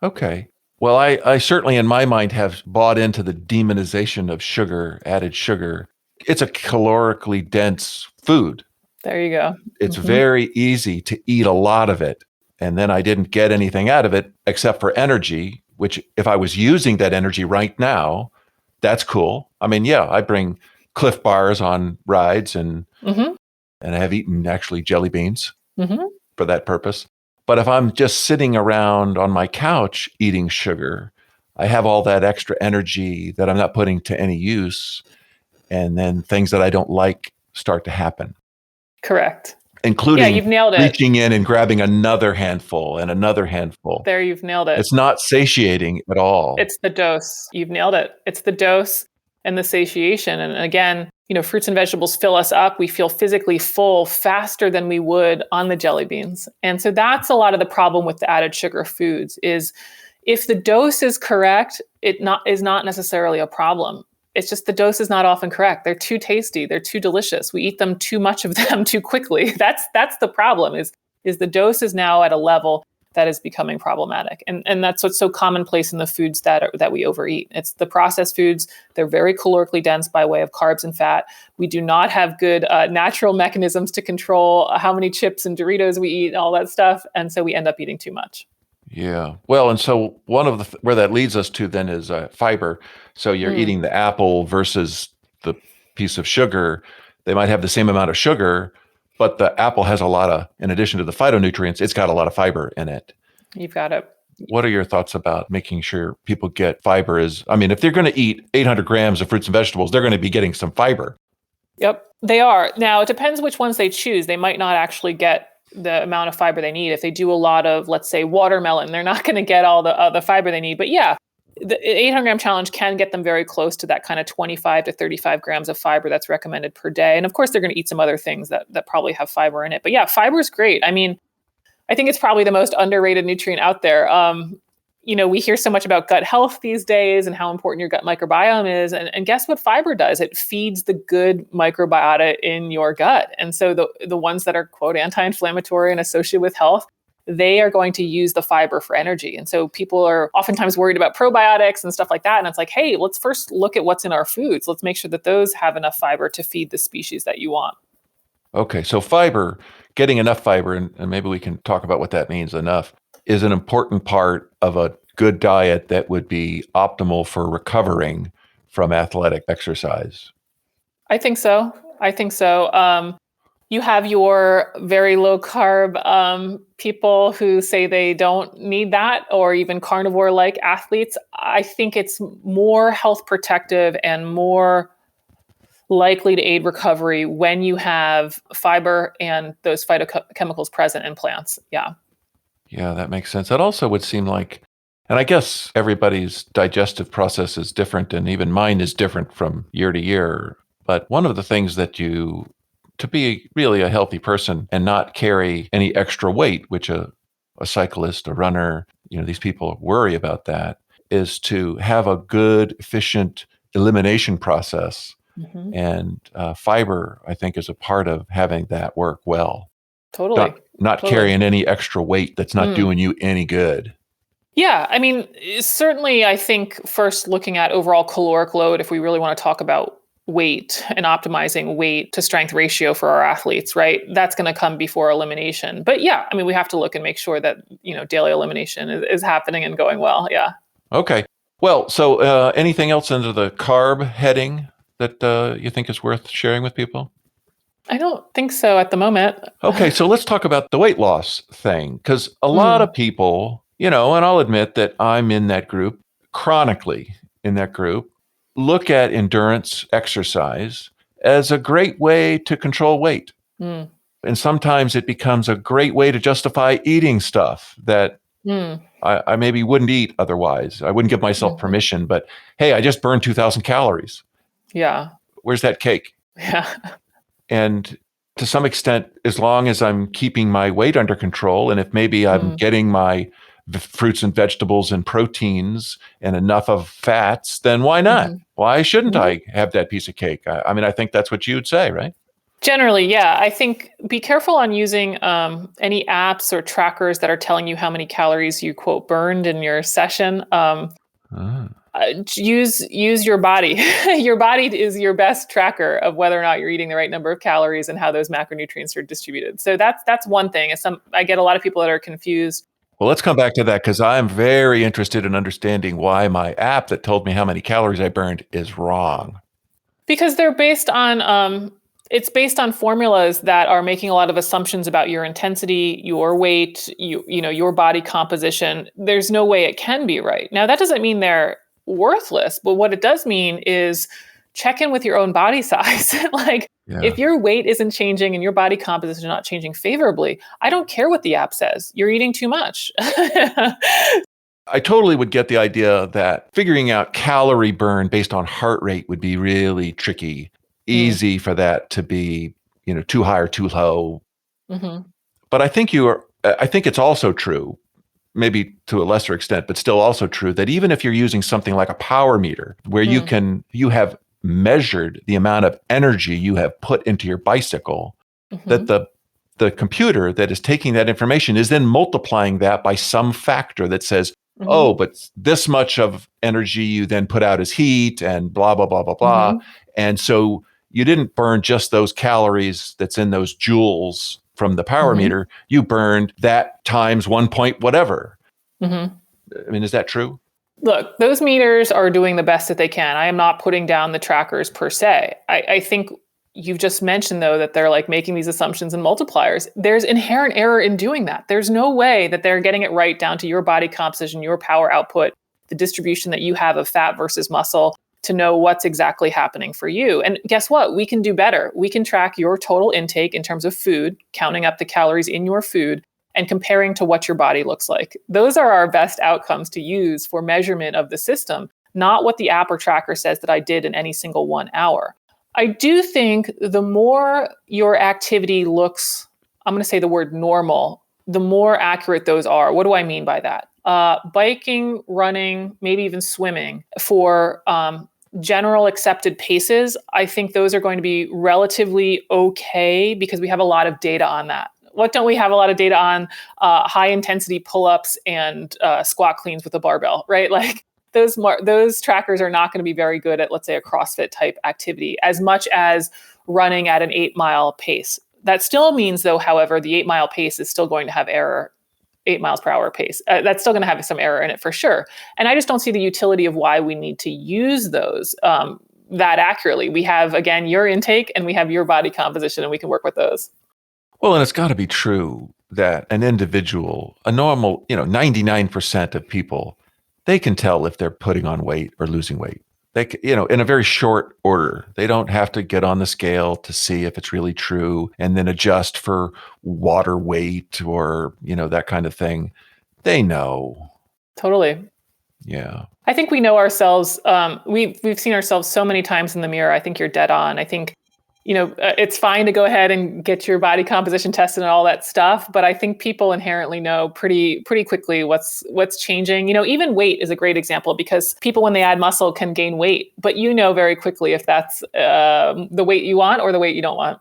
Okay. Well, I certainly in my mind have bought into the demonization of sugar, added sugar. It's a calorically dense food. There you go. It's very easy to eat a lot of it. And then I didn't get anything out of it except for energy, which if I was using that energy right now, that's cool. I mean, yeah, I bring Cliff Bars on rides and I have eaten actually jelly beans for that purpose. But if I'm just sitting around on my couch eating sugar, I have all that extra energy that I'm not putting to any use. And then things that I don't like start to happen. Correct. Including you've nailed it. Reaching in and grabbing another handful and another handful. There, you've nailed it. It's not satiating at all. It's the dose. You've nailed it. It's the dose and the satiation. And again, fruits and vegetables fill us up. We feel physically full faster than we would on the jelly beans. And so that's a lot of the problem with the added sugar foods is if the dose is correct, is not necessarily a problem. It's just the dose is not often correct. They're too tasty. They're too delicious. We eat them too much of them too quickly. That's the problem is the dose is now at a level that is becoming problematic. And that's what's so commonplace in the foods that we overeat. It's the processed foods. They're very calorically dense by way of carbs and fat. We do not have good natural mechanisms to control how many chips and Doritos we eat and all that stuff. And so we end up eating too much. Yeah. Well, and so one of the where that leads us to then is fiber. So you're eating the apple versus the piece of sugar. They might have the same amount of sugar, but the apple has a lot of, in addition to the phytonutrients, it's got a lot of fiber in it. You've got it. What are your thoughts about making sure people get fiber? If they're going to eat 800 grams of fruits and vegetables, they're going to be getting some fiber. Yep, they are. Now, it depends which ones they choose. They might not actually get the amount of fiber they need. If they do a lot of, let's say, watermelon, they're not going to get all the fiber they need. But yeah, the 800 gram challenge can get them very close to that kind of 25 to 35 grams of fiber that's recommended per day. And of course, they're going to eat some other things that probably have fiber in it. But yeah, fiber is great. I mean, I think it's probably the most underrated nutrient out there. We hear so much about gut health these days and how important your gut microbiome is. And guess what fiber does? It feeds the good microbiota in your gut. And so the ones that are, quote, anti-inflammatory and associated with health, they are going to use the fiber for energy. And so people are oftentimes worried about probiotics and stuff like that. And it's like, hey, let's first look at what's in our foods. Let's make sure that those have enough fiber to feed the species that you want. Okay, so fiber, getting enough fiber, and maybe we can talk about what that means, enough, is an important part of a good diet that would be optimal for recovering from athletic exercise. I think so. You have your very low carb people who say they don't need that, or even carnivore-like athletes. I think it's more health protective and more likely to aid recovery when you have fiber and those phytochemicals present in plants. Yeah. Yeah, that makes sense. That also would seem like, and I guess everybody's digestive process is different, and even mine is different from year to year. But one of the things that to be really a healthy person and not carry any extra weight, which a cyclist, a runner, these people worry about that, is to have a good, efficient elimination process. And fiber, I think, is a part of having that work well. Totally. Not carrying any extra weight that's not doing you any good. Yeah. I mean, certainly, I think first looking at overall caloric load, if we really want to talk about weight and optimizing weight to strength ratio for our athletes, right? That's going to come before elimination. But yeah, I mean, we have to look and make sure that, daily elimination is happening and going well. Yeah. Okay. Well, so anything else under the carb heading that you think is worth sharing with people? I don't think so at the moment. Okay, so let's talk about the weight loss thing, because a lot of people, and I'll admit that I'm in that group, chronically in that group, look at endurance exercise as a great way to control weight. And sometimes it becomes a great way to justify eating stuff that I maybe wouldn't eat otherwise. I wouldn't give myself permission, but hey, I just burned 2,000 calories. Yeah. Where's that cake? Yeah. And to some extent, as long as I'm keeping my weight under control, and if maybe I'm getting my fruits and vegetables and proteins and enough of fats, then why not? Why shouldn't I have that piece of cake? I mean, I think that's what you'd say, right? Generally, yeah. I think be careful on using any apps or trackers that are telling you how many calories you, quote, burned in your session. Use your body. Your body is your best tracker of whether or not you're eating the right number of calories and how those macronutrients are distributed. So that's one thing. I get a lot of people that are confused. Well, let's come back to that because I'm very interested in understanding why my app that told me how many calories I burned is wrong. Because they're based on it's based on formulas that are making a lot of assumptions about your intensity, your weight, your body composition. There's no way it can be right. Now, that doesn't mean they're worthless, but what it does mean is check in with your own body size. If your weight isn't changing and your body composition is not changing favorably, I don't care what the app says. You're eating too much. I totally would get the idea that figuring out calorie burn based on heart rate would be really tricky. Easy for that to be, too high or too low. Mm-hmm. But I think it's also true, maybe to a lesser extent, but still also true that even if you're using something like a power meter where you have measured the amount of energy you have put into your bicycle, that the computer that is taking that information is then multiplying that by some factor that says, oh, but this much of energy you then put out as heat and blah, blah, blah, blah, blah. And so you didn't burn just those calories that's in those joules from the power meter. You burned that times 1 point whatever. I mean, is that true? Look, those meters are doing the best that they can. I am not putting down the trackers per se. I think you've just mentioned, though, that they're making these assumptions and multipliers. There's inherent error in doing that. There's no way that they're getting it right down to your body composition, your power output, the distribution that you have of fat versus muscle to know what's exactly happening for you. And guess what? We can do better. We can track your total intake in terms of food, counting up the calories in your food and comparing to what your body looks like. Those are our best outcomes to use for measurement of the system, not what the app or tracker says that I did in any single 1 hour. I do think the more your activity looks, I'm going to say the word normal, the more accurate those are. What do I mean by that? Biking, running, maybe even swimming for general accepted paces, I think those are going to be relatively okay because we have a lot of data on that. What don't we have a lot of data on? High intensity pull-ups and squat cleans with a barbell, right? Those trackers are not going to be very good at, let's say, a CrossFit type activity as much as running at an 8-mile pace. That still means, though, however, the 8-mile pace is still going to have error, 8 miles per hour pace. That's still going to have some error in it for sure. And I just don't see the utility of why we need to use those that accurately. We have, again, your intake and we have your body composition and we can work with those. Well, and it's got to be true that an individual, a normal, 99% of people, they can tell if they're putting on weight or losing weight. They, in a very short order. They don't have to get on the scale to see if it's really true and then adjust for water weight or, that kind of thing. They know. Totally. Yeah. I think we know ourselves. We've seen ourselves so many times in the mirror. I think you're dead on. I think it's fine to go ahead and get your body composition tested and all that stuff, but I think people inherently know pretty quickly what's changing. Even weight is a great example because people, when they add muscle, can gain weight, but very quickly if that's the weight you want or the weight you don't want.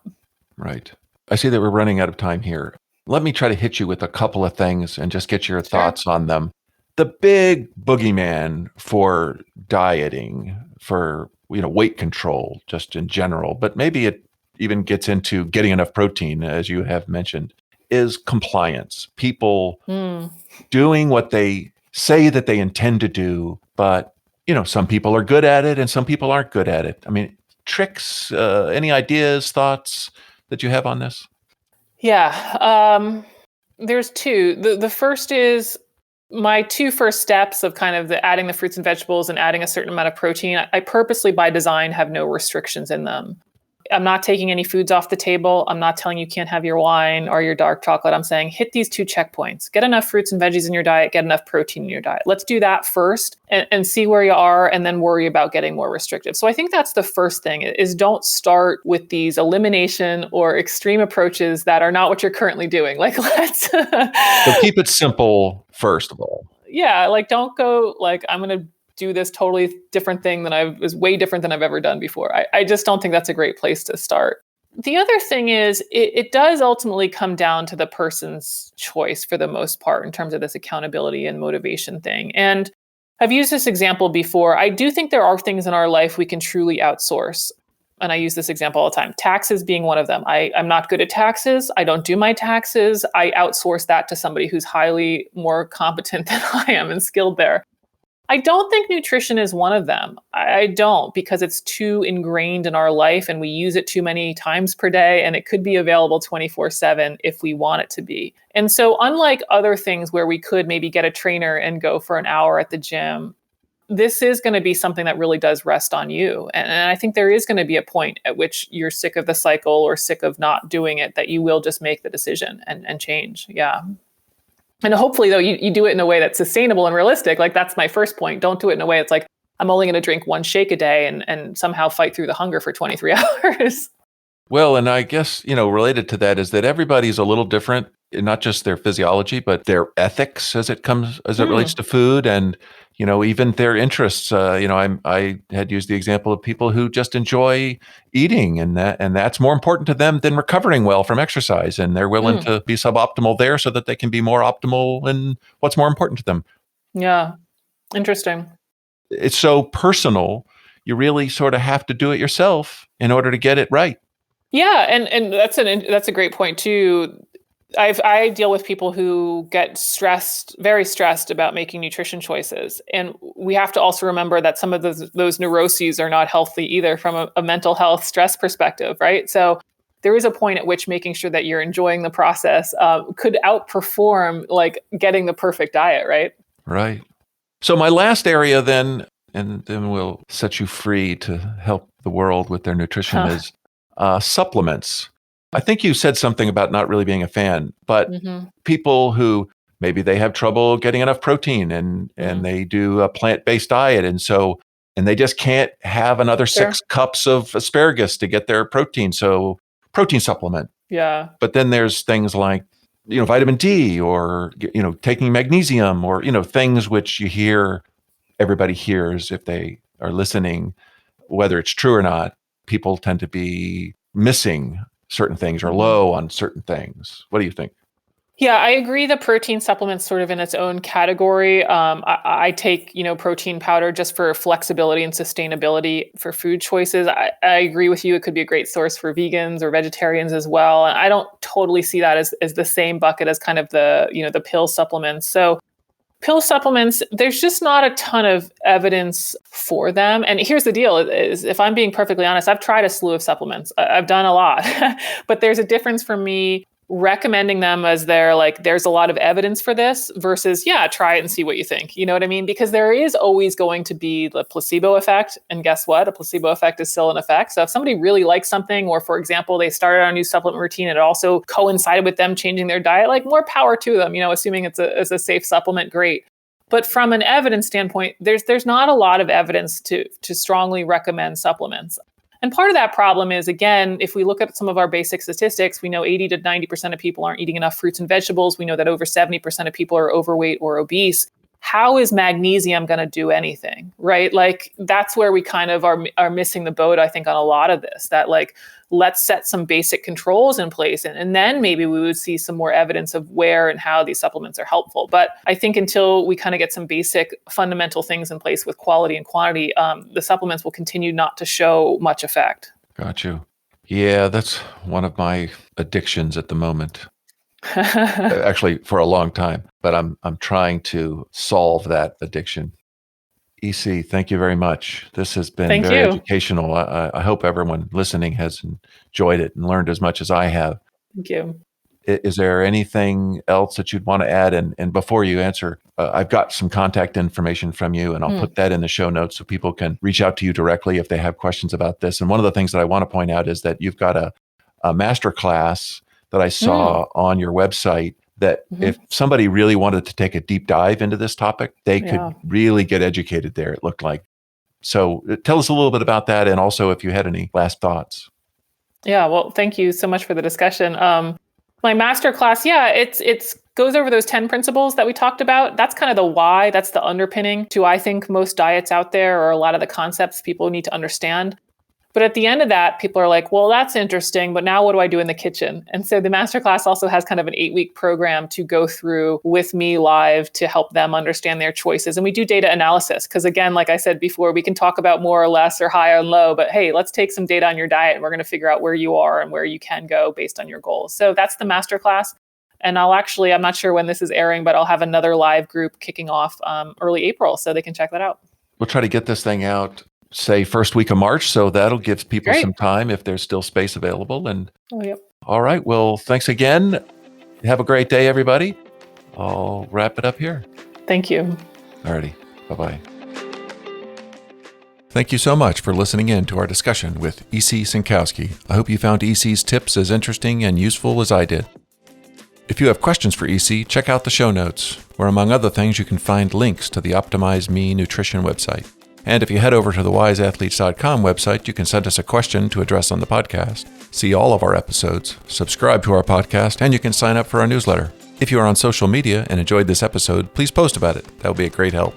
Right. I see that we're running out of time here. Let me try to hit you with a couple of things and just get your thoughts on them. The big boogeyman for dieting, for weight control, just in general, but maybe it even gets into getting enough protein, as you have mentioned, is compliance. People doing what they say that they intend to do, but some people are good at it and some people aren't good at it. I mean, tricks, any ideas, thoughts that you have on this? Yeah, there's two. The first is my two first steps of kind of adding the fruits and vegetables and adding a certain amount of protein. I purposely, by design, have no restrictions in them. I'm not taking any foods off the table. I'm not telling you can't have your wine or your dark chocolate. I'm saying hit these two checkpoints. Get enough fruits and veggies in your diet. Get enough protein in your diet. Let's do that first and see where you are and then worry about getting more restrictive. So I think that's the first thing is don't start with these elimination or extreme approaches that are not what you're currently doing. Let's So keep it simple first of all. Yeah, don't go I'm going to do this totally different thing is way different than I've ever done before. I just don't think that's a great place to start. The other thing is it does ultimately come down to the person's choice for the most part in terms of this accountability and motivation thing. And I've used this example before. I do think there are things in our life we can truly outsource. And I use this example all the time, taxes being one of them. I'm not good at taxes. I don't do my taxes. I outsource that to somebody who's highly more competent than I am and skilled there. I don't think nutrition is one of them. I don't, because it's too ingrained in our life and we use it too many times per day, and it could be available 24/7 if we want it to be. And so unlike other things where we could maybe get a trainer and go for an hour at the gym, this is going to be something that really does rest on you. And I think there is going to be a point at which you're sick of the cycle or sick of not doing it, that you will just make the decision and change. Yeah. And hopefully, though, you do it in a way that's sustainable and realistic. Like, that's my first point. Don't do it in a way it's like, I'm only going to drink one shake a day and somehow fight through the hunger for 23 hours. Well, and I guess, related to that is that everybody's a little different, not just their physiology, but their ethics as it relates to food and, even their interests. I had used the example of people who just enjoy eating and that's more important to them than recovering well from exercise. And they're willing to be suboptimal there so that they can be more optimal in what's more important to them. Yeah. Interesting. It's so personal. You really sort of have to do it yourself in order to get it right. Yeah, and that's a great point too. I deal with people who get very stressed about making nutrition choices, and we have to also remember that some of those neuroses are not healthy either from a mental health stress perspective, right? So there is a point at which making sure that you're enjoying the process could outperform like getting the perfect diet, right? Right. So my last area then, and then we'll set you free to help the world with their nutrition is supplements. I think you said something about not really being a fan, but people who maybe they have trouble getting enough protein and they do a plant-based diet. And they just can't have another 6 cups of asparagus to get their protein. So protein supplement. Yeah. But then there's things like, vitamin D or, taking magnesium or, things which everybody hears if they are listening, whether it's true or not. People tend to be missing certain things or low on certain things. What do you think? Yeah, I agree. The protein supplement's sort of in its own category. I take, protein powder just for flexibility and sustainability for food choices. I agree with you. It could be a great source for vegans or vegetarians as well. And I don't totally see that as the same bucket as kind of the pill supplements. So pill supplements, there's just not a ton of evidence for them. And here's the deal is, if I'm being perfectly honest, I've tried a slew of supplements. I've done a lot, but there's a difference for me recommending them as there's a lot of evidence for this versus, try it and see what you think. You know what I mean? Because there is always going to be the placebo effect. And guess what? A placebo effect is still an effect. So if somebody really likes something, or for example, they started on a new supplement routine and it also coincided with them changing their diet, more power to them, assuming it's a safe supplement, great. But from an evidence standpoint, there's not a lot of evidence to strongly recommend supplements. And part of that problem is, again, if we look at some of our basic statistics, we know 80 to 90% of people aren't eating enough fruits and vegetables. We know that over 70% of people are overweight or obese. How is magnesium going to do anything, right? That's where we kind of are missing the boat, I think, on a lot of this, that let's set some basic controls in place. And then maybe we would see some more evidence of where and how these supplements are helpful. But I think until we kind of get some basic fundamental things in place with quality and quantity, the supplements will continue not to show much effect. Got you. Yeah, that's one of my addictions at the moment. Actually, for a long time, but I'm trying to solve that addiction. EC, thank you very much. This has been very educational. I hope everyone listening has enjoyed it and learned as much as I have. Thank you. Is there anything else that you'd want to add? And before you answer, I've got some contact information from you, and I'll put that in the show notes so people can reach out to you directly if they have questions about this. And one of the things that I want to point out is that you've got a masterclass that I saw on your website that if somebody really wanted to take a deep dive into this topic, they could really get educated there, it looked like. So tell us a little bit about that, and also if you had any last thoughts. Yeah, well, thank you so much for the discussion. My masterclass, it's goes over those 10 principles that we talked about. That's kind of the why, that's the underpinning to, I think, most diets out there, or a lot of the concepts people need to understand. But at the end of that, people are like, well, that's interesting, but now what do I do in the kitchen? And so the masterclass also has kind of an 8-week program to go through with me live to help them understand their choices. And we do data analysis because, again, like I said before, we can talk about more or less or high and low, but hey, let's take some data on your diet and we're going to figure out where you are and where you can go based on your goals. So that's the masterclass. And I'm not sure when this is airing, but I'll have another live group kicking off early April, so they can check that out. We'll try to get this thing out, say, first week of March. So that'll give people Great. some time if there's still space available. And Yep. All right. Well, thanks again. Have a great day, everybody. I'll wrap it up here. Thank you. All righty. Bye-bye. Thank you so much for listening in to our discussion with E.C. Synkowski. I hope you found E.C.'s tips as interesting and useful as I did. If you have questions for E.C., check out the show notes, where among other things you can find links to the Optimize Me nutrition website. And if you head over to the wiseathletes.com website, you can send us a question to address on the podcast, see all of our episodes, subscribe to our podcast, and you can sign up for our newsletter. If you are on social media and enjoyed this episode, please post about it. That would be a great help.